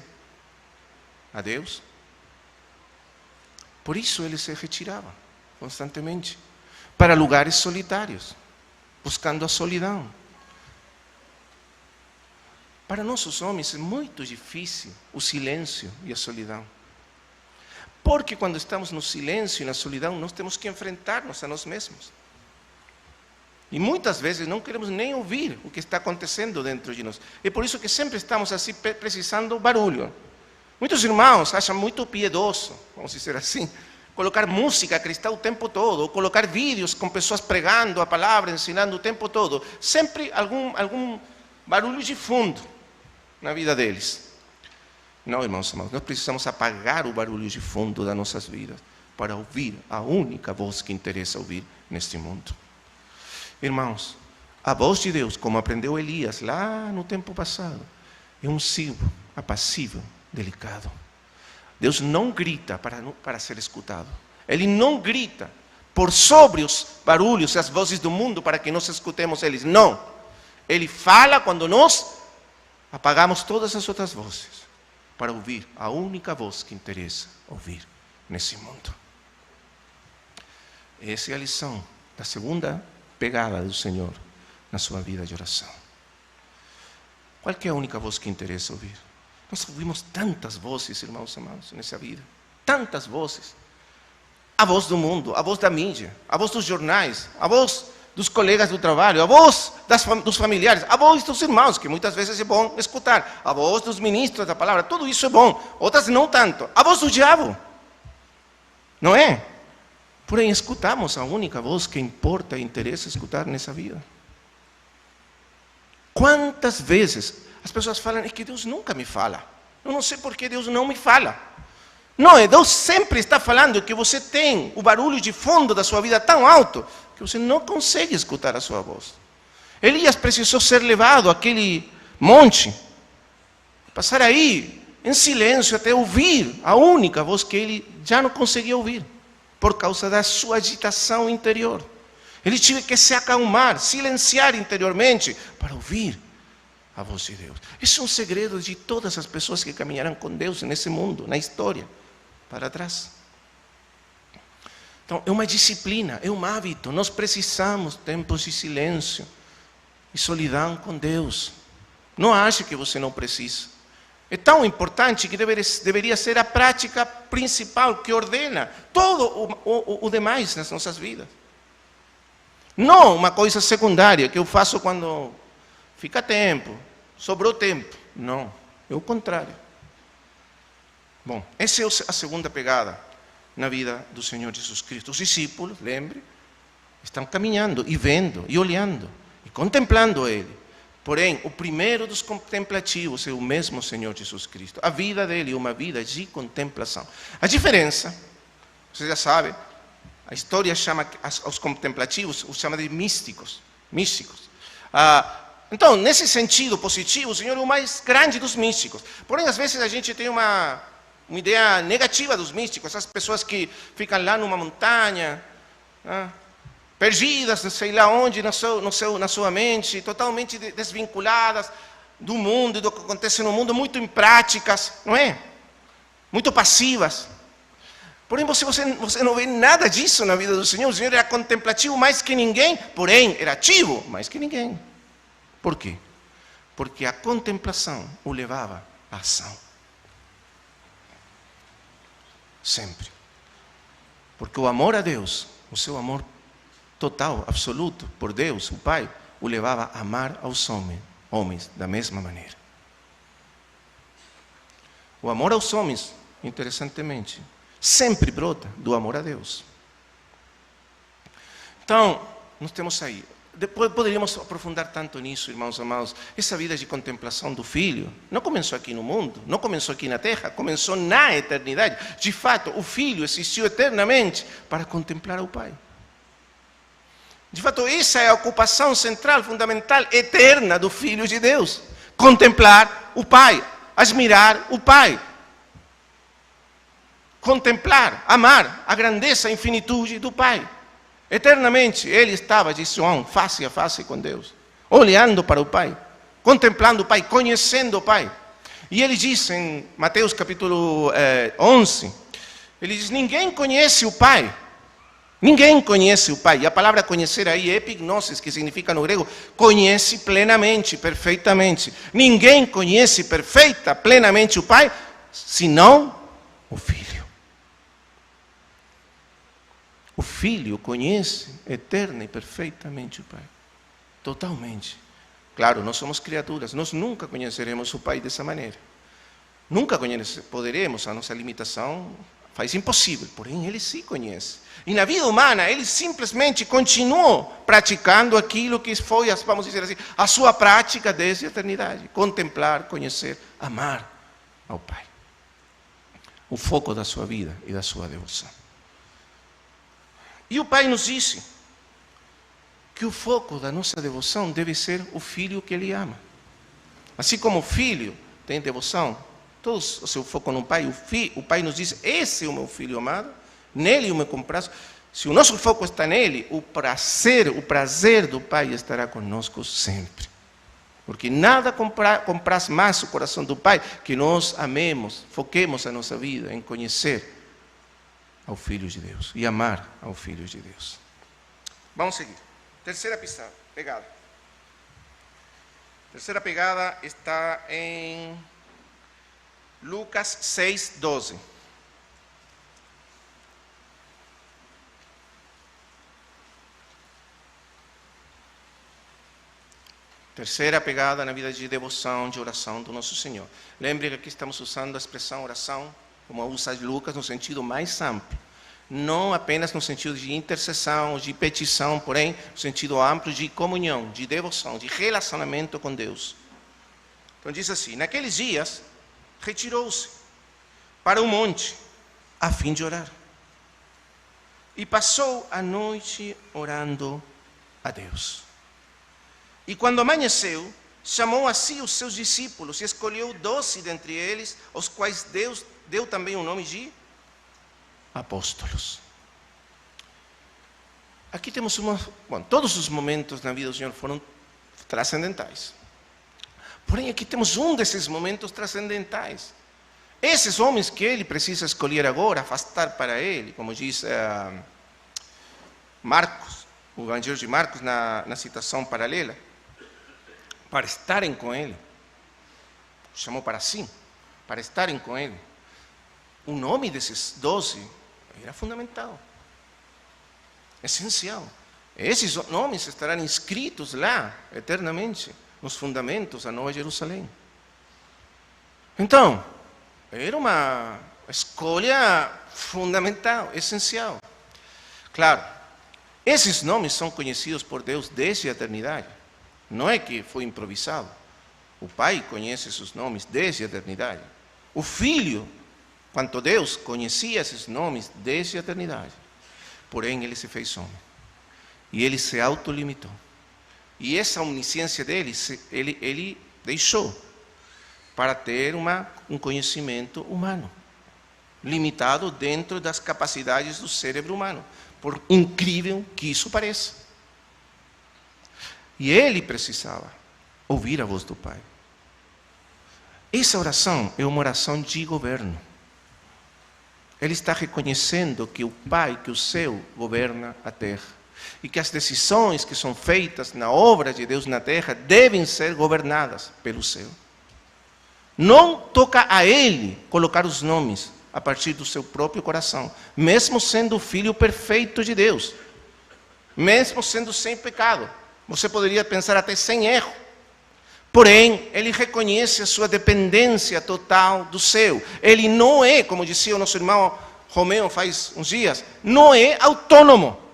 a Deus. Por isso ele se retirava constantemente para lugares solitários, buscando a solidão. Para nós os homens é muito difícil o silêncio e a solidão. Porque quando estamos no silêncio e na solidão, nós temos que enfrentar-nos a nós mesmos. E muitas vezes não queremos nem ouvir o que está acontecendo dentro de nós. É por isso que sempre estamos assim, precisando barulho. Muitos irmãos acham muito piedoso, vamos dizer assim, colocar música cristã o tempo todo, ou colocar vídeos com pessoas pregando a palavra, ensinando o tempo todo. Sempre algum barulho de fundo na vida deles. Não, irmãos amados, nós precisamos apagar o barulho de fundo das nossas vidas para ouvir a única voz que interessa ouvir neste mundo. Irmãos, a voz de Deus, como aprendeu Elias lá no tempo passado, é um silvo apassível, delicado. Deus não grita para ser escutado. Ele não grita por sobre os barulhos e as vozes do mundo para que nós escutemos eles. Não. Ele fala quando nós apagamos todas as outras vozes para ouvir a única voz que interessa ouvir nesse mundo. Essa é a lição da segunda pegada do Senhor na sua vida de oração. Qual que é a única voz que interessa ouvir? Nós ouvimos tantas vozes, irmãos amados, nessa vida. Tantas vozes. A voz do mundo, a voz da mídia, a voz dos jornais, a voz dos colegas do trabalho, a voz dos familiares, a voz dos irmãos, que muitas vezes é bom escutar, a voz dos ministros da palavra, tudo isso é bom. Outras não tanto. A voz do diabo. Não é? Porém, escutamos a única voz que importa e interessa escutar nessa vida. Quantas vezes as pessoas falam, é que Deus nunca me fala. Eu não sei por que Deus não me fala. Não, Deus sempre está falando que você tem o barulho de fundo da sua vida tão alto que você não consegue escutar a sua voz. Elias precisou ser levado àquele monte, passar aí em silêncio até ouvir a única voz que ele já não conseguia ouvir, por causa da sua agitação interior. Ele tinha que se acalmar, silenciar interiormente para ouvir a voz de Deus. Esse é um segredo de todas as pessoas que caminharam com Deus nesse mundo, na história, para trás. Então, é uma disciplina, é um hábito. Nós precisamos de tempos de silêncio e solidão com Deus. Não ache que você não precisa. É tão importante que deveria ser a prática principal que ordena todo o demais nas nossas vidas. Não uma coisa secundária que eu faço quando fica tempo, sobrou tempo. Não, é o contrário. Bom, essa é a segunda pegada na vida do Senhor Jesus Cristo. Os discípulos, lembre, estão caminhando e vendo e olhando e contemplando Ele. Porém, o primeiro dos contemplativos é o mesmo Senhor Jesus Cristo. A vida dele é uma vida de contemplação. A diferença, você já sabe, a história chama aos contemplativos, os chama de místicos. Então, nesse sentido positivo, o Senhor é o mais grande dos místicos. Porém, às vezes a gente tem uma ideia negativa dos místicos, essas pessoas que ficam lá numa montanha, perdidas, não sei lá onde, na sua mente, totalmente desvinculadas do mundo e do que acontece no mundo, muito impráticas, não é? Muito passivas. Porém, você não vê nada disso na vida do Senhor. O Senhor era contemplativo mais que ninguém, porém, era ativo mais que ninguém. Por quê? Porque a contemplação o levava à ação. Sempre. Porque o amor a Deus, o seu amor total, absoluto, por Deus, o Pai, o levava a amar aos homens da mesma maneira. O amor aos homens, interessantemente, sempre brota do amor a Deus. Então, nós temos aí. Depois poderíamos aprofundar tanto nisso, irmãos amados. Essa vida de contemplação do Filho não começou aqui no mundo, não começou aqui na terra, começou na eternidade. De fato, o Filho existiu eternamente para contemplar o Pai. De fato, essa é a ocupação central, fundamental, eterna do Filho de Deus. Contemplar o Pai, admirar o Pai. Contemplar, amar a grandeza, a infinitude do Pai. Eternamente, ele estava, diz João, face a face com Deus, olhando para o Pai, contemplando o Pai, conhecendo o Pai. E ele diz em Mateus capítulo 11, ele diz, ninguém conhece o Pai. Ninguém conhece o Pai. E a palavra conhecer aí é epignosis, que significa no grego, conhece plenamente, perfeitamente. Ninguém conhece plenamente o Pai, senão o Filho. filho conhece eterna e perfeitamente o Pai. Totalmente. Claro, nós somos criaturas, nós nunca conheceremos o Pai dessa maneira. Nunca poderemos, a nossa limitação faz impossível, porém Ele sim conhece. E na vida humana, Ele simplesmente continuou praticando aquilo que foi, vamos dizer assim, a sua prática desde a eternidade. Contemplar, conhecer, amar ao Pai. O foco da sua vida e da sua devoção. E o Pai nos disse que o foco da nossa devoção deve ser o Filho que Ele ama. Assim como o Filho tem devoção, todo o seu foco no Pai, o Pai nos diz, esse é o meu Filho amado, nele eu me comprazo. Se o nosso foco está nele, o prazer do Pai estará conosco sempre. Porque nada compraz mais o coração do Pai que nós amemos, foquemos a nossa vida em conhecer ao Filho de Deus e amar ao Filho de Deus. Vamos seguir. Terceira pegada. Terceira pegada está em Lucas 6:12. Terceira pegada na vida de devoção, de oração do nosso Senhor. Lembre que aqui estamos usando a expressão oração, como usa Lucas, no sentido mais amplo. Não apenas no sentido de intercessão, de petição, porém no sentido amplo de comunhão, de devoção, de relacionamento com Deus. Então diz assim, naqueles dias, retirou-se para o monte, a fim de orar. E passou a noite orando a Deus. E quando amanheceu, chamou a si os seus discípulos e escolheu 12 dentre eles, aos quais Deus deu também o nome de apóstolos. Aqui temos todos os momentos na vida do Senhor foram transcendentais. Porém, aqui temos um desses momentos transcendentais. Esses homens que ele precisa escolher agora, afastar para ele, como diz Marcos, o Evangelho de Marcos, na citação paralela, para estarem com ele, chamou para si, para estarem com ele. O nome desses 12 era fundamental, essencial. Esses nomes estarão inscritos lá, eternamente, nos fundamentos da Nova Jerusalém. Então, era uma escolha fundamental, essencial. Claro, esses nomes são conhecidos por Deus desde a eternidade. Não é que foi improvisado. O Pai conhece esses nomes desde a eternidade. O Filho, quanto Deus, conhecia esses nomes desde a eternidade. Porém, Ele se fez homem. E Ele se autolimitou. E essa omnisciência dele, ele deixou para ter um conhecimento humano, limitado dentro das capacidades do cérebro humano, por incrível que isso pareça. E ele precisava ouvir a voz do Pai. Essa oração é uma oração de governo. Ele está reconhecendo que o Pai, que o céu, governa a terra. E que as decisões que são feitas na obra de Deus na terra devem ser governadas pelo céu. Não toca a ele colocar os nomes a partir do seu próprio coração, mesmo sendo o Filho perfeito de Deus, mesmo sendo sem pecado. Você poderia pensar até sem erro. Porém, ele reconhece a sua dependência total do céu. Ele não é, como dizia o nosso irmão Romeu faz uns dias, não é autônomo.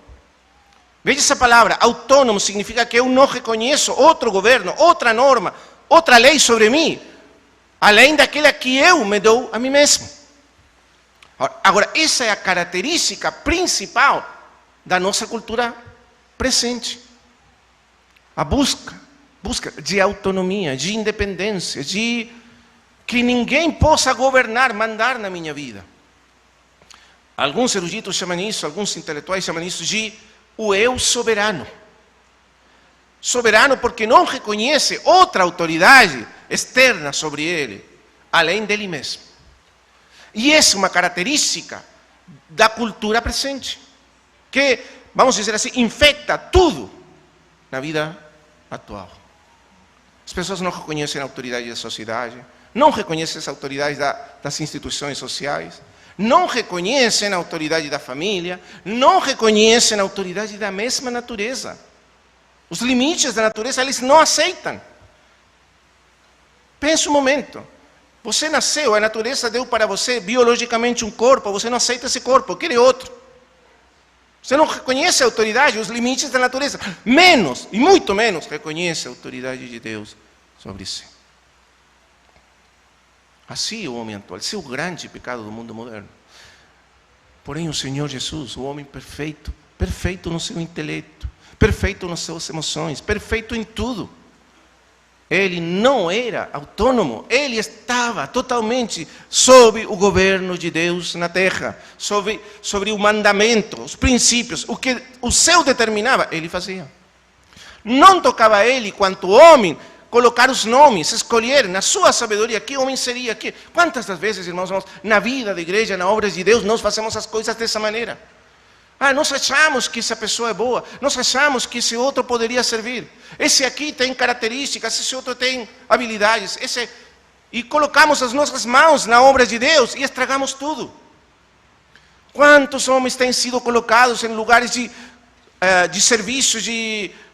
Veja essa palavra, autônomo, significa que eu não reconheço outro governo, outra norma, outra lei sobre mim, além daquela que eu me dou a mim mesmo. Agora, essa é a característica principal da nossa cultura presente. A busca de autonomia, de independência, de que ninguém possa governar, mandar na minha vida. Alguns eruditos chamam isso, alguns intelectuais chamam isso de o eu soberano. Soberano porque não reconhece outra autoridade externa sobre ele, além dele mesmo. E essa é uma característica da cultura presente, que, vamos dizer assim, infecta tudo na vida atual. As pessoas não reconhecem a autoridade da sociedade, não reconhecem as autoridades das instituições sociais, não reconhecem a autoridade da família, não reconhecem a autoridade da mesma natureza. Os limites da natureza eles não aceitam. Pense um momento. Você nasceu, a natureza deu para você biologicamente um corpo, você não aceita esse corpo, quer outro. Você não reconhece a autoridade, os limites da natureza. Menos, e muito menos, reconhece a autoridade de Deus sobre si. Assim é o homem atual. Esse é o grande pecado do mundo moderno. Porém, o Senhor Jesus, o homem perfeito, perfeito no seu intelecto, perfeito nas suas emoções, perfeito em tudo. Ele não era autônomo, ele estava totalmente sob o governo de Deus na terra, sobre o mandamento, os princípios, o que o céu determinava, ele fazia. Não tocava a ele, quanto homem, colocar os nomes, escolher na sua sabedoria que homem seria, que. Quantas das vezes, irmãos, na vida da igreja, na obra de Deus, nós fazemos as coisas dessa maneira? Nós achamos que essa pessoa é boa, nós achamos que esse outro poderia servir. Esse aqui tem características, esse outro tem habilidades. E colocamos as nossas mãos na obra de Deus e estragamos tudo. Quantos homens têm sido colocados em lugares de serviço,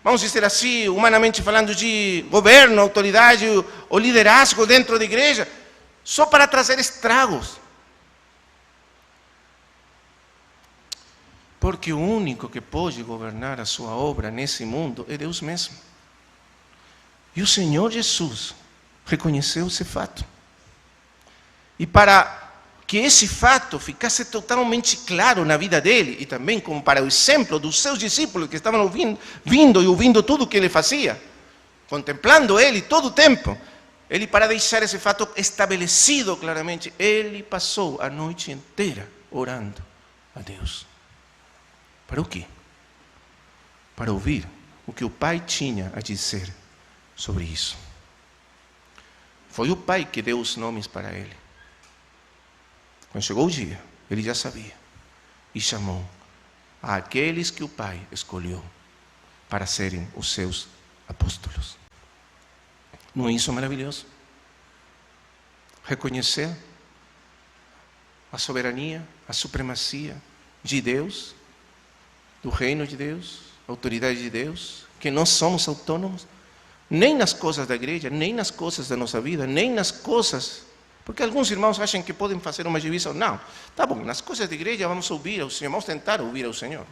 vamos dizer assim, humanamente falando, de governo, autoridade ou liderazgo dentro da igreja, só para trazer estragos. Porque o único que pode governar a sua obra nesse mundo é Deus mesmo. E o Senhor Jesus reconheceu esse fato. E para que esse fato ficasse totalmente claro na vida dele, e também como para o exemplo dos seus discípulos que estavam vindo e ouvindo tudo o que ele fazia, contemplando ele todo o tempo, ele, para deixar esse fato estabelecido claramente, ele passou a noite inteira orando a Deus. Para o quê? Para ouvir o que o Pai tinha a dizer sobre isso. Foi o Pai que deu os nomes para ele. Quando chegou o dia, ele já sabia. E chamou aqueles que o Pai escolheu para serem os seus apóstolos. Não é isso maravilhoso? Reconhecer a soberania, a supremacia de Deus, do reino de Deus, a autoridade de Deus, que nós somos autônomos, nem nas coisas da igreja, nem nas coisas da nossa vida, nem nas coisas, porque alguns irmãos acham que podem fazer uma divisão. Não, tá bom, nas coisas da igreja vamos ouvir ao Senhor, vamos tentar ouvir ao Senhor.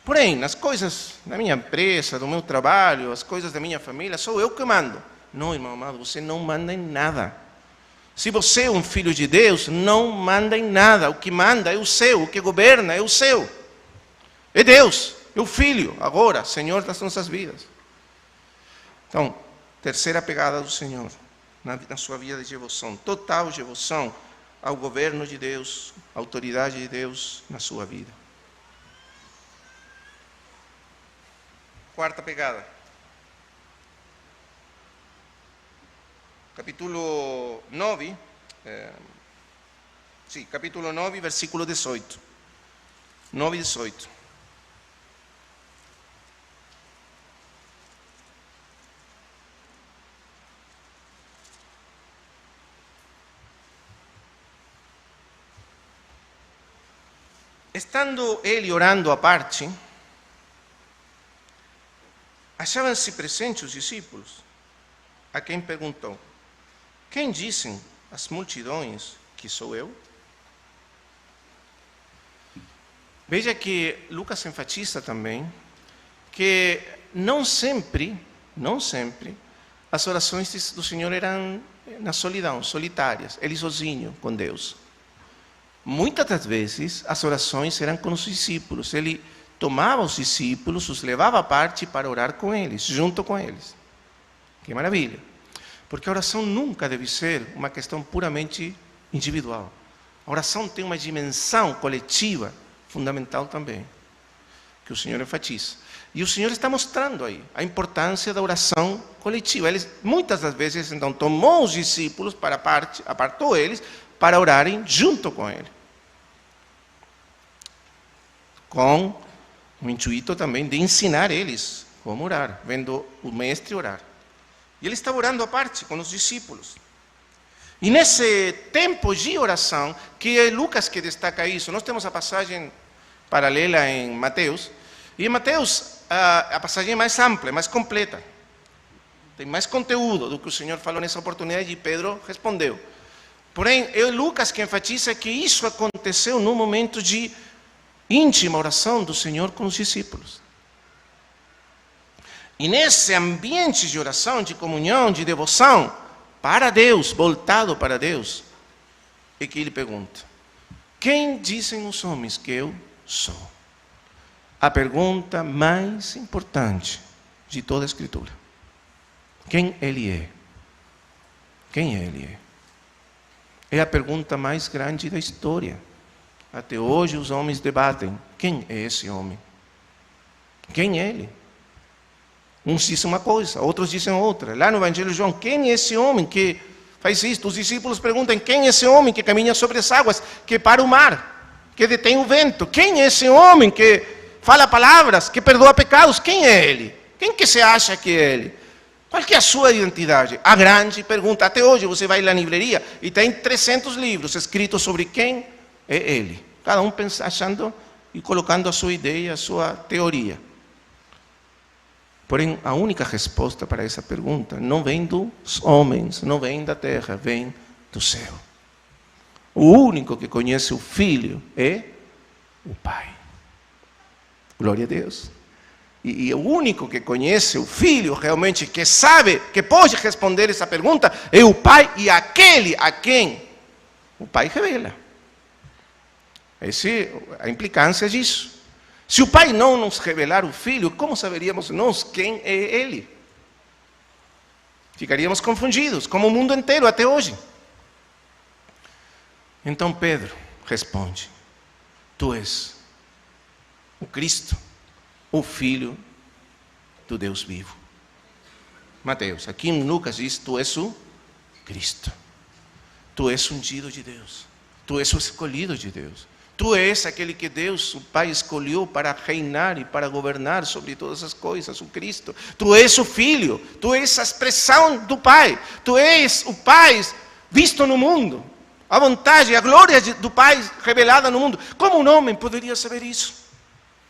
Porém, nas coisas da minha empresa, do meu trabalho, as coisas da minha família, sou eu que mando. Não, irmão amado, você não manda em nada. Se você é um filho de Deus, não manda em nada. O que manda é o seu, o que governa é o seu. É Deus, é o Filho, agora, Senhor das nossas vidas. Então, terceira pegada do Senhor, na sua vida de devoção, total devoção ao governo de Deus, à autoridade de Deus na sua vida. Quarta pegada. Capítulo 9, capítulo 9, versículo 18. 9 e 18. Estando ele orando à parte, achavam-se presentes os discípulos, a quem perguntou: quem dizem as multidões que sou eu? Veja que Lucas enfatiza também que não sempre as orações do Senhor eram na solidão, solitárias, ele sozinho com Deus. Muitas das vezes as orações eram com os discípulos. Ele tomava os discípulos, os levava à parte para orar com eles, junto com eles. Que maravilha! Porque a oração nunca deve ser uma questão puramente individual. A oração tem uma dimensão coletiva fundamental também, que o Senhor enfatiza. E o Senhor está mostrando aí a importância da oração coletiva. Ele, muitas das vezes, então, tomou os discípulos apartou eles para orarem junto com ele. Com o intuito também de ensinar eles como orar, vendo o mestre orar. E ele estava orando à parte com os discípulos. E nesse tempo de oração, que é Lucas que destaca isso, nós temos a passagem paralela em Mateus, e em Mateus a passagem é mais ampla, mais completa, tem mais conteúdo do que o Senhor falou nessa oportunidade e Pedro respondeu. Porém, é Lucas que enfatiza que isso aconteceu num momento de íntima oração do Senhor com os discípulos. E nesse ambiente de oração, de comunhão, de devoção para Deus, voltado para Deus, é que ele pergunta: quem dizem os homens que eu sou? A pergunta mais importante de toda a Escritura. Quem ele é? Quem ele é? É a pergunta mais grande da história. Até hoje os homens debatem: quem é esse homem? Quem é ele? Uns dizem uma coisa, outros dizem outra. Lá no Evangelho de João, quem é esse homem que faz isto? Os discípulos perguntam: quem é esse homem que caminha sobre as águas, que para o mar, que detém o vento? Quem é esse homem que fala palavras, que perdoa pecados? Quem é ele? Quem que se acha que é ele? Qual que é a sua identidade? A grande pergunta. Até hoje você vai na livraria e tem 300 livros escritos sobre quem é ele. Cada um achando e colocando a sua ideia, a sua teoria. Porém, a única resposta para essa pergunta não vem dos homens, não vem da terra, vem do céu. O único que conhece o Filho é o Pai. Glória a Deus. E o único que conhece o Filho, realmente, que sabe, que pode responder essa pergunta, é o Pai, e aquele a quem o Pai revela. Essa é a implicância disso. Se o Pai não nos revelar o Filho, como saberíamos nós quem é Ele? Ficaríamos confundidos, como o mundo inteiro até hoje. Então Pedro responde: tu és o Cristo, o Filho do Deus vivo. Mateus, aqui em Lucas diz: tu és o Cristo. Tu és ungido de Deus. Tu és o escolhido de Deus. Tu és aquele que Deus, o Pai, escolheu para reinar e para governar sobre todas as coisas, o Cristo. Tu és o Filho, tu és a expressão do Pai. Tu és o Pai visto no mundo. A vontade, a glória do Pai revelada no mundo. Como um homem poderia saber isso?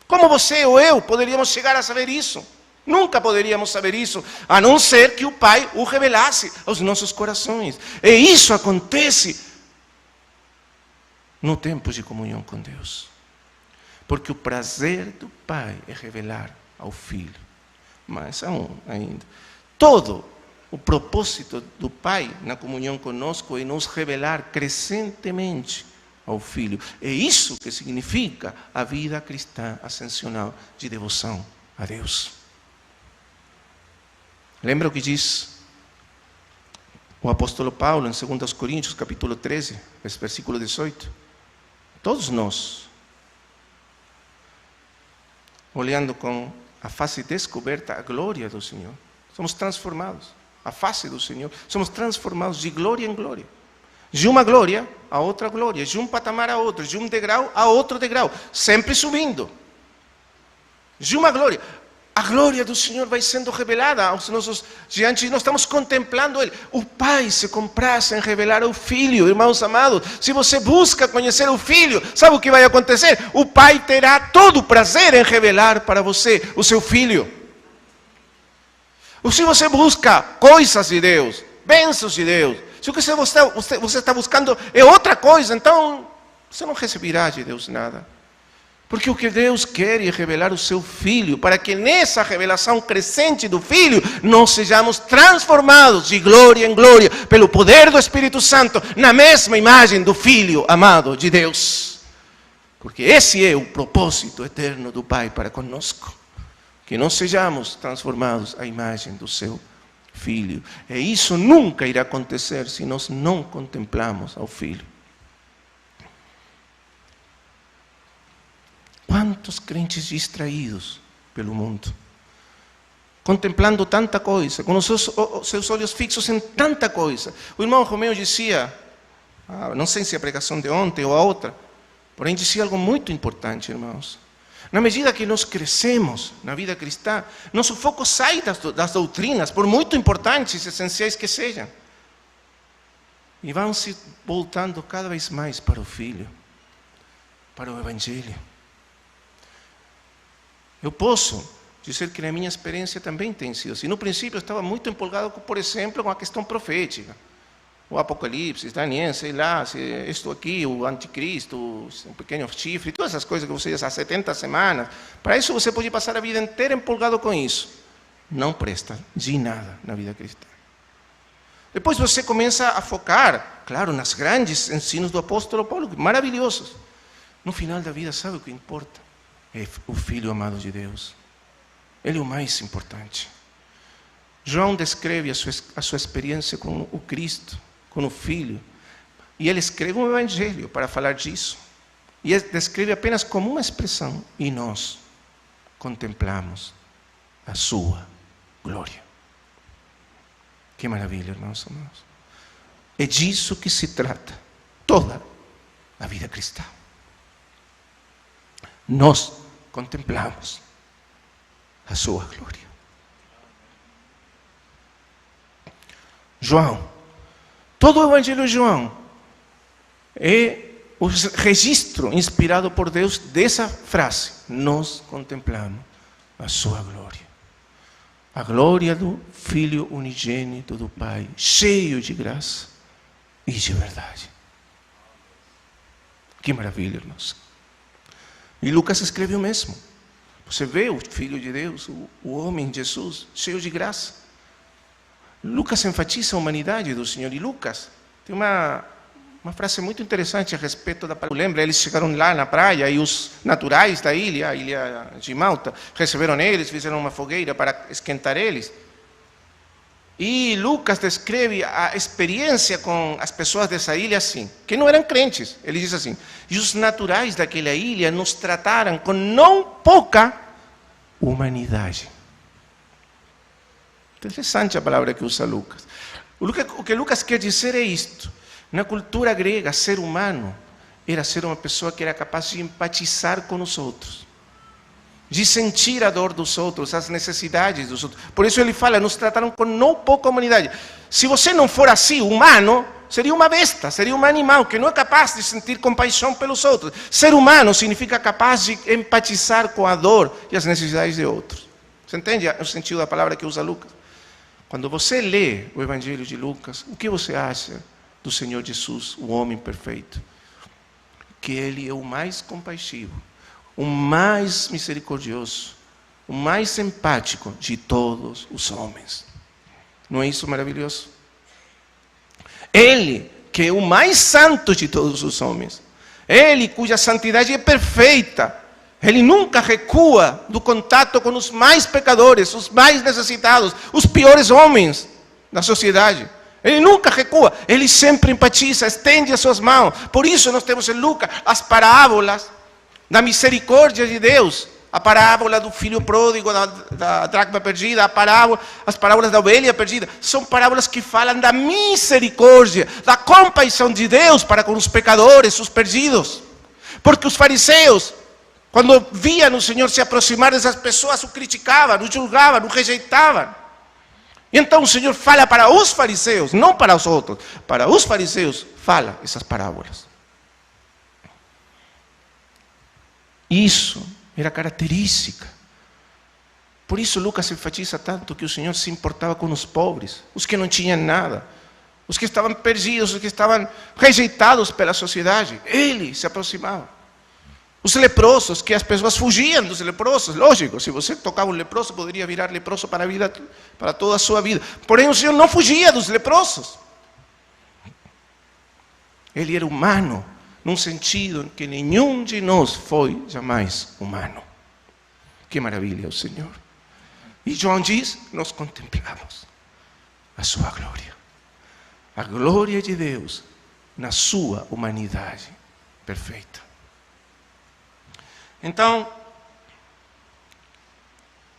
Como você ou eu poderíamos chegar a saber isso? Nunca poderíamos saber isso, a não ser que o Pai o revelasse aos nossos corações. E isso acontece no tempo de comunhão com Deus. Porque o prazer do Pai é revelar ao Filho. Mas ainda, todo o propósito do Pai na comunhão conosco é nos revelar crescentemente ao Filho. É isso que significa a vida cristã ascensional de devoção a Deus. Lembra o que diz o apóstolo Paulo em 2 Coríntios, capítulo 13, versículo 18? Todos nós, olhando com a face descoberta a glória do Senhor, somos transformados. A face do Senhor, somos transformados de glória em glória. De uma glória a outra glória, de um patamar a outro, de um degrau a outro degrau, sempre subindo. De uma glória. A glória do Senhor vai sendo revelada aos nossos diante, nós estamos contemplando Ele. O Pai se compraz em revelar o Filho, irmãos amados. Se você busca conhecer o Filho, sabe o que vai acontecer? O Pai terá todo o prazer em revelar para você o seu Filho. Ou se você busca coisas de Deus, bênçãos de Deus, se o que você está buscando é outra coisa, então você não receberá de Deus nada. Porque o que Deus quer é revelar o seu Filho, para que nessa revelação crescente do Filho, nós sejamos transformados de glória em glória, pelo poder do Espírito Santo, na mesma imagem do Filho amado de Deus. Porque esse é o propósito eterno do Pai para conosco. Que nós sejamos transformados à imagem do seu Filho. E isso nunca irá acontecer se nós não contemplamos ao Filho. Quantos crentes distraídos pelo mundo, contemplando tanta coisa, com os seus olhos fixos em tanta coisa. O irmão Romeu dizia, não sei se a pregação de ontem ou a outra, porém dizia algo muito importante, irmãos. Na medida que nós crescemos na vida cristã, nosso foco sai das doutrinas, por muito importantes e essenciais que sejam. e vão se voltando cada vez mais para o Filho, para o Evangelho. Eu posso dizer que na minha experiência também tem sido assim. No princípio eu estava muito empolgado, por exemplo, com a questão profética. O Apocalipse, Daniel, sei lá, estou aqui, o anticristo, um pequeno chifre, todas essas coisas que você diz há 70 semanas. Para isso você pode passar a vida inteira empolgado com isso. Não presta de nada na vida cristã. Depois você começa a focar, claro, nas grandes ensinos do apóstolo Paulo, maravilhosos. No final da vida, sabe o que importa? É o Filho amado de Deus. Ele é o mais importante. João descreve a sua experiência com o Cristo, com o Filho. E ele escreve um evangelho para falar disso. E ele descreve apenas como uma expressão. E nós contemplamos a sua glória. Que maravilha, irmãos amados. É disso que se trata toda a vida cristã. Nós contemplamos a sua glória. João, todo o Evangelho de João é o registro inspirado por Deus dessa frase: nós contemplamos a sua glória. A glória do Filho unigênito do Pai, cheio de graça e de verdade. Que maravilha, irmãos. E Lucas escreve o mesmo. Você vê o Filho de Deus, o homem Jesus, cheio de graça. Lucas enfatiza a humanidade do Senhor. E Lucas tem uma frase muito interessante a respeito da palavra. Lembra, eles chegaram lá na praia e os naturais da ilha, a ilha de Malta, receberam eles, fizeram uma fogueira para esquentar eles. E Lucas descreve a experiência com as pessoas dessa ilha assim, que não eram crentes. Ele diz assim: e os naturais daquela ilha nos trataram com não pouca humanidade. Interessante a palavra que usa Lucas. O que Lucas quer dizer é isto. Na cultura grega, ser humano era ser uma pessoa que era capaz de empatizar com os outros, de sentir a dor dos outros, as necessidades dos outros. Por isso ele fala, nos trataram com não pouca humanidade. Se você não for assim, humano, seria uma besta, seria um animal que não é capaz de sentir compaixão pelos outros. Ser humano significa capaz de empatizar com a dor e as necessidades de outros. Você entende o sentido da palavra que usa Lucas? Quando você lê o Evangelho de Lucas, o que você acha do Senhor Jesus, o homem perfeito? Que Ele é o mais compassivo, o mais misericordioso, o mais empático de todos os homens. Não é isso maravilhoso? Ele, que é o mais santo de todos os homens, Ele cuja santidade é perfeita, Ele nunca recua do contato com os mais pecadores, os mais necessitados, os piores homens da sociedade. Ele nunca recua, ele sempre empatiza, estende as suas mãos. Por isso nós temos em Lucas as parábolas da misericórdia de Deus. A parábola do filho pródigo, da dracma perdida, as parábolas da ovelha perdida. São parábolas que falam da misericórdia, da compaixão de Deus para com os pecadores, os perdidos. Porque os fariseus, quando viam o Senhor se aproximar dessas pessoas, o criticavam, o julgavam, o rejeitavam. E então o Senhor fala para os fariseus, não para os outros, para os fariseus, fala essas parábolas. Isso era característica. Por isso Lucas enfatiza tanto que o Senhor se importava com os pobres, os que não tinham nada, os que estavam perdidos, os que estavam rejeitados pela sociedade. Ele se aproximava. Os leprosos, que as pessoas fugiam dos leprosos, lógico, se você tocava um leproso, poderia virar leproso para a vida, para toda a sua vida. Porém, o Senhor não fugia dos leprosos. Ele era humano, num sentido em que nenhum de nós foi jamais humano. Que maravilha o Senhor. E João diz, nós contemplamos a sua glória. A glória de Deus na sua humanidade perfeita. Então,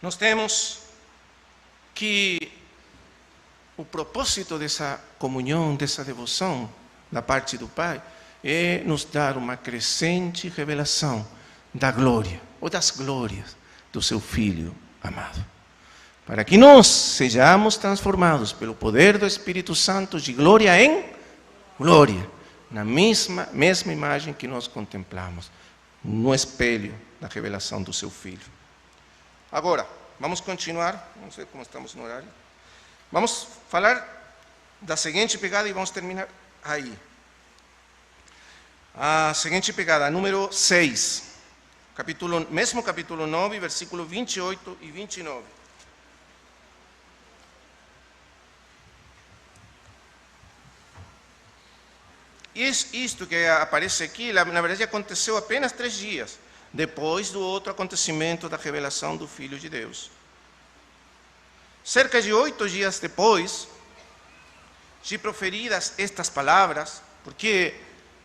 nós temos que o propósito dessa comunhão, dessa devoção da parte do Pai é nos dar uma crescente revelação da glória, ou das glórias do seu Filho amado. Para que nós sejamos transformados pelo poder do Espírito Santo de glória em glória, na mesma imagem que nós contemplamos, no espelho da revelação do seu Filho. Agora, vamos continuar, vamos ver como estamos no horário. Vamos falar da seguinte pegada e vamos terminar aí. A seguinte pegada, número 6, mesmo capítulo 9, versículo 28 e 29. E isto que aparece aqui, na verdade, aconteceu apenas 3 dias depois do outro acontecimento da revelação do Filho de Deus. Cerca de 8 dias depois de proferidas estas palavras, porque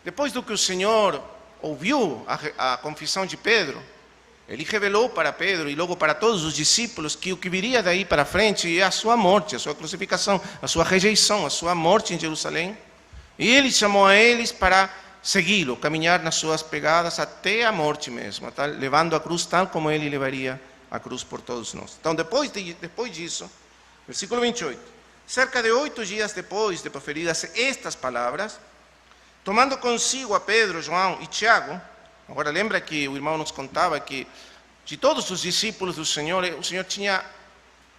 depois do que o Senhor ouviu a confissão de Pedro, ele revelou para Pedro e logo para todos os discípulos que o que viria daí para frente é a sua morte, a sua crucificação, a sua rejeição, a sua morte em Jerusalém. E ele chamou a eles para segui-lo, caminhar nas suas pegadas até a morte mesmo, levando a cruz tal como ele levaria a cruz por todos nós. Então, depois disso, versículo 28, cerca de 8 dias depois de proferidas estas palavras, tomando consigo a Pedro, João e Tiago, agora lembra que o irmão nos contava que de todos os discípulos do Senhor, o Senhor tinha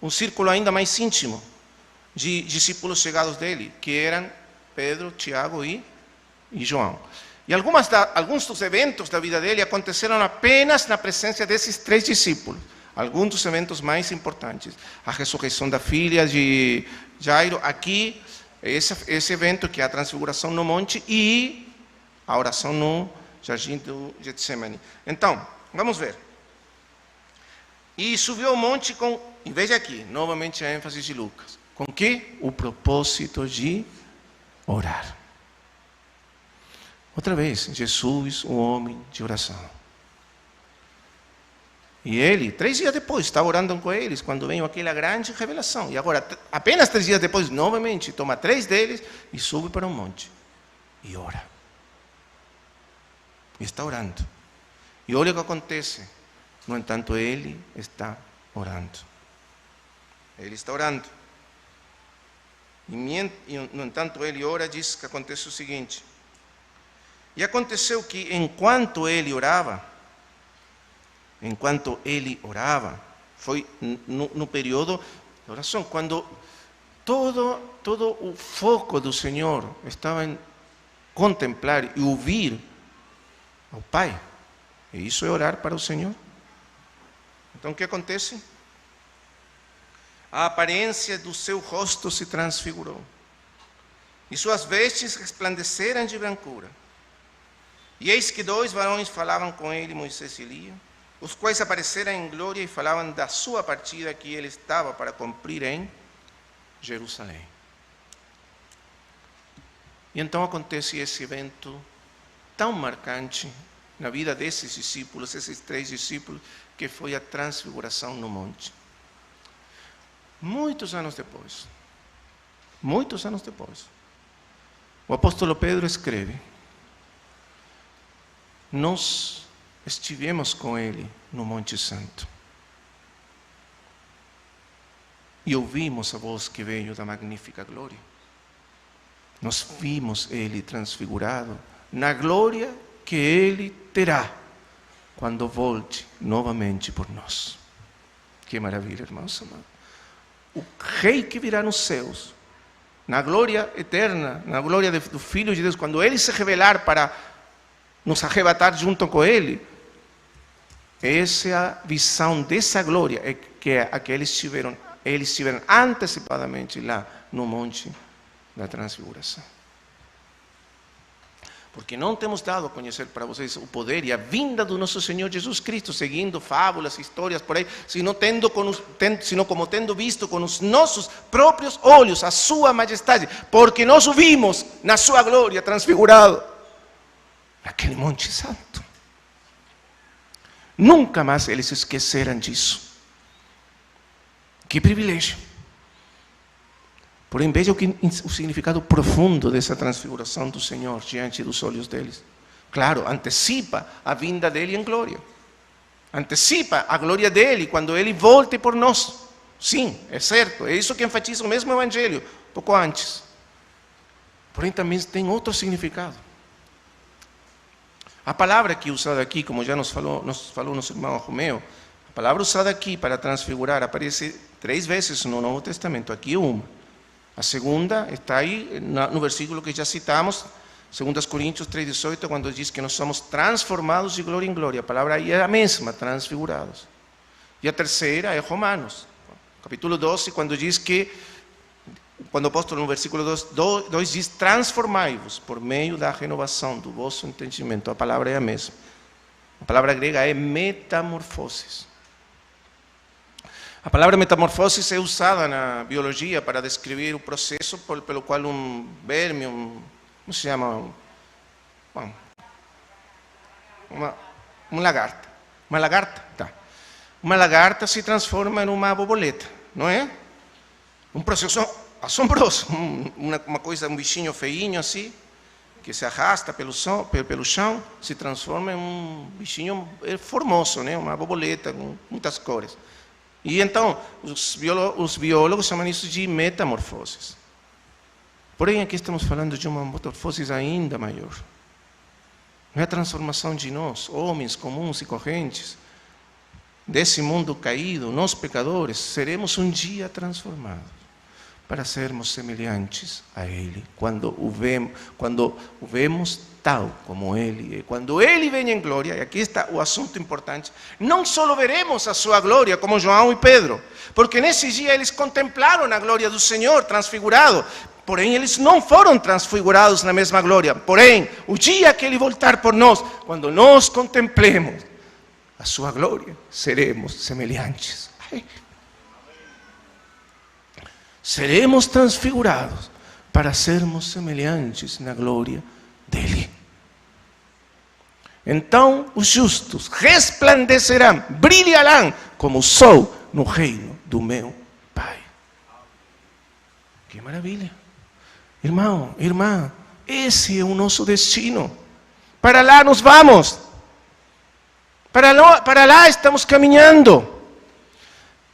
um círculo ainda mais íntimo de discípulos chegados dele, que eram Pedro, Tiago e João. E alguns dos eventos da vida dele aconteceram apenas na presença desses 3 discípulos. Alguns dos eventos mais importantes. A ressurreição da filha de Jairo, aqui, esse evento que é a transfiguração no monte e a oração no jardim do Getsemane. Então, vamos ver. E subiu ao monte com, e veja aqui, novamente a ênfase de Lucas. Com que? O propósito de orar. Outra vez, Jesus, um homem de oração. E ele, 3 dias depois, estava orando com eles, quando veio aquela grande revelação. E agora, apenas 3 dias depois, novamente, toma 3 deles e sube para um monte. E ora. E está orando. E olha o que acontece. No entanto, ele está orando. Ele está orando. E no entanto ele ora, diz que acontece o seguinte. E aconteceu que enquanto ele orava, foi no período de oração, quando todo o foco do Senhor estava em contemplar e ouvir ao Pai. E isso é orar para o Senhor. Então o que acontece? A aparência do seu rosto se transfigurou, e suas vestes resplandeceram de brancura. E eis que 2 varões falavam com ele, Moisés e Elias, os quais apareceram em glória e falavam da sua partida que ele estava para cumprir em Jerusalém. E então acontece esse evento tão marcante na vida desses discípulos, esses 3 discípulos, que foi a transfiguração no monte. Muitos anos depois, o apóstolo Pedro escreve: nós estivemos com ele no Monte Santo e ouvimos a voz que veio da magnífica glória. Nós vimos ele transfigurado na glória que ele terá quando volte novamente por nós. Que maravilha, irmãos amados. O rei que virá nos céus, na glória eterna, na glória do Filho de Deus, quando ele se revelar para nos arrebatar junto com ele, essa é a visão dessa glória que eles tiveram antecipadamente lá no monte da transfiguração. Porque não temos dado a conhecer para vocês o poder e a vinda do nosso Senhor Jesus Cristo, seguindo fábulas, histórias por aí, sino como tendo visto com os nossos próprios olhos a sua majestade, porque nós o vimos na sua glória transfigurado naquele Monte Santo. Nunca mais eles se esqueceram disso. Que privilégio. Porém, veja o significado profundo dessa transfiguração do Senhor diante dos olhos deles. Claro, antecipa a vinda dele em glória. Antecipa a glória dele quando ele volte por nós. Sim, é certo. É isso que enfatiza o mesmo Evangelho, pouco antes. porém também tem outro significado. A palavra que é usada aqui, como já nos falou nosso irmão Romeu, a palavra usada aqui para transfigurar aparece 3 vezes no Novo Testamento, aqui uma. A segunda está aí no versículo que já citamos, 2 Coríntios 3,18, quando diz que nós somos transformados de glória em glória. A palavra aí é a mesma, transfigurados. E a terceira é Romanos, capítulo 12, quando diz que, quando o apóstolo no versículo 2 diz, transformai-vos por meio da renovação do vosso entendimento. A palavra é a mesma. A palavra grega é metamorfoses. A palavra metamorfoses é usada na biologia para descrever o processo pelo qual um verme, como se chama? Uma lagarta. Uma lagarta? Tá. Uma lagarta se transforma em uma borboleta, não é? Um processo assombroso. Uma coisa, um bichinho feinho assim, que se arrasta pelo chão, se transforma em um bichinho formoso, né? Uma borboleta com muitas cores. E então, os biólogos chamam isso de metamorfoses. Porém, aqui estamos falando de uma metamorfose ainda maior. É a transformação de nós, homens comuns e correntes, desse mundo caído, nós pecadores, seremos um dia transformados para sermos semelhantes a Ele, quando o vemos tal como Ele é. Quando Ele vem em glória, e aqui está o assunto importante, não só veremos a sua glória, como João e Pedro, porque nesse dia eles contemplaram a glória do Senhor transfigurado, porém eles não foram transfigurados na mesma glória. Porém, o dia que Ele voltar por nós, quando nós contemplemos a sua glória, seremos semelhantes a Ele. Seremos transfigurados para sermos semelhantes na glória dele. Então os justos resplandecerão, brilharão como o sol no reino do meu Pai. Que maravilha! Irmão, irmã, esse é o nosso destino. Para lá nos vamos. Para lá estamos caminhando.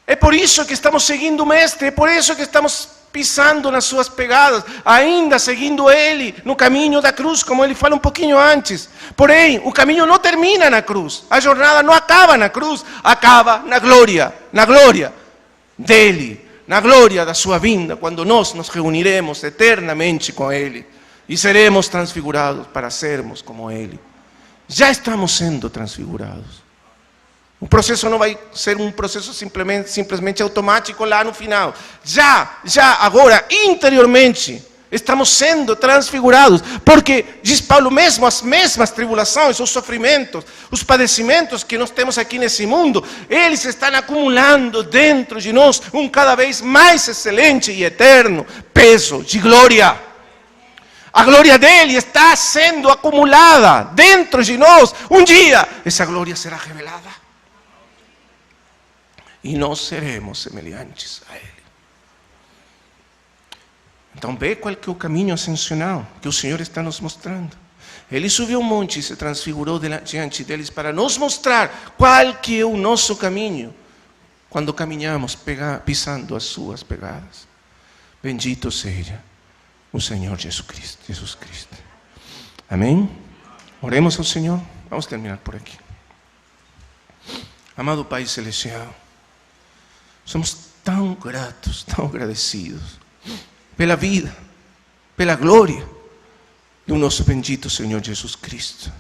É por isso que estamos seguindo o Mestre, é por isso que estamos pisando nas suas pegadas, ainda seguindo Ele no caminho da cruz, como Ele fala um pouquinho antes. Porém, o caminho não termina na cruz, a jornada não acaba na cruz, acaba na glória dEle, na glória da sua vinda, quando nós nos reuniremos eternamente com Ele e seremos transfigurados para sermos como Ele. Já estamos sendo transfigurados. O processo não vai ser um processo simplesmente automático lá no final. Já, agora, interiormente, estamos sendo transfigurados. Porque, diz Paulo mesmo, as mesmas tribulações, os sofrimentos, os padecimentos que nós temos aqui nesse mundo, eles estão acumulando dentro de nós um cada vez mais excelente e eterno peso de glória. A glória dele está sendo acumulada dentro de nós. Um dia, essa glória será revelada. E nós seremos semelhantes a Ele. Então, vê qual que é o caminho ascensional que o Senhor está nos mostrando. Ele subiu um monte e se transfigurou diante deles para nos mostrar qual que é o nosso caminho quando caminhamos pisando as suas pegadas. Bendito seja o Senhor Jesus Cristo. Amém? Oremos ao Senhor. Vamos terminar por aqui. Amado Pai Celestial, somos tão gratos, tão agradecidos pela vida, pela glória do nosso bendito Senhor Jesus Cristo.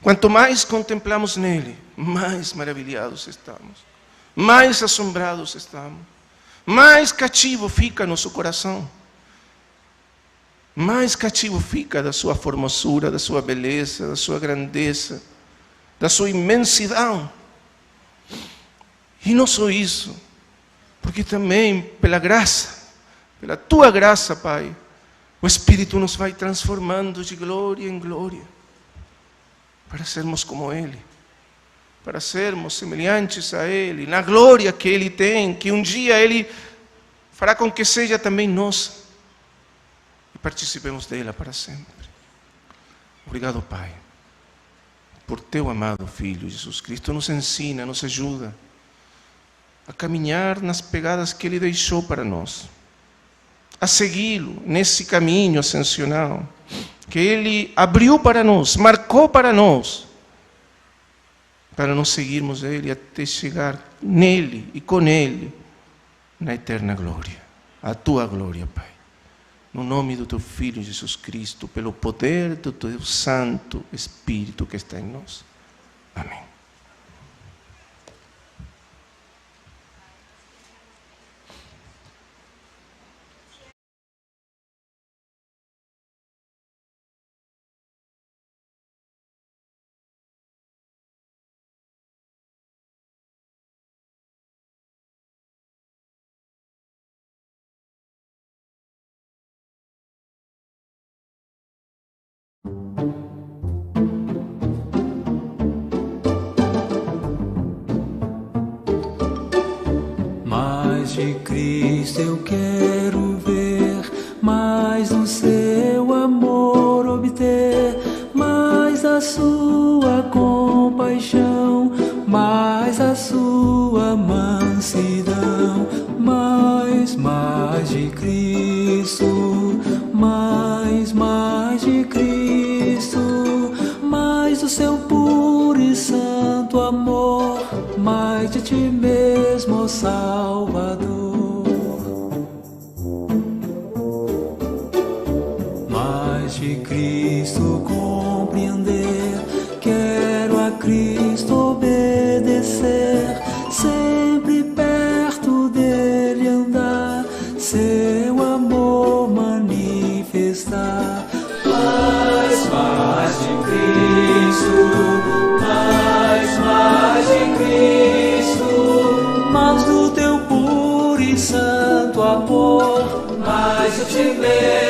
Quanto mais contemplamos nele, mais maravilhados estamos, mais assombrados estamos, mais cativo fica nosso coração, mais cativo fica da sua formosura, da sua beleza, da sua grandeza, da sua imensidão. E não só isso, porque também pela graça, pela Tua graça, Pai, o Espírito nos vai transformando de glória em glória, para sermos como Ele, para sermos semelhantes a Ele, na glória que Ele tem, que um dia Ele fará com que seja também nossa, e participemos dela para sempre. Obrigado, Pai, por Teu amado Filho Jesus Cristo. Nos ensina, nos ajuda a caminhar nas pegadas que Ele deixou para nós, a segui-lo nesse caminho ascensional que Ele abriu para nós, marcou para nós seguirmos Ele até chegar nele e com Ele na eterna glória, a Tua glória, Pai. No nome do Teu Filho Jesus Cristo, pelo poder do Teu Santo Espírito que está em nós. Amém. Mais de Cristo eu quero ver, mais do seu amor obter, mais a sua compaixão, mais a sua mansidão, mais de Cristo, mais de Cristo, mais do seu puro e santo amor, mais de ti mesmo, ó Salvador. Mais de Cristo compreender, quero a Cristo obedecer, sempre perto dele andar, seu amor manifestar. Mais de Cristo, mais de Cristo, mais do teu puro e santo amor, mais de ti mesmo.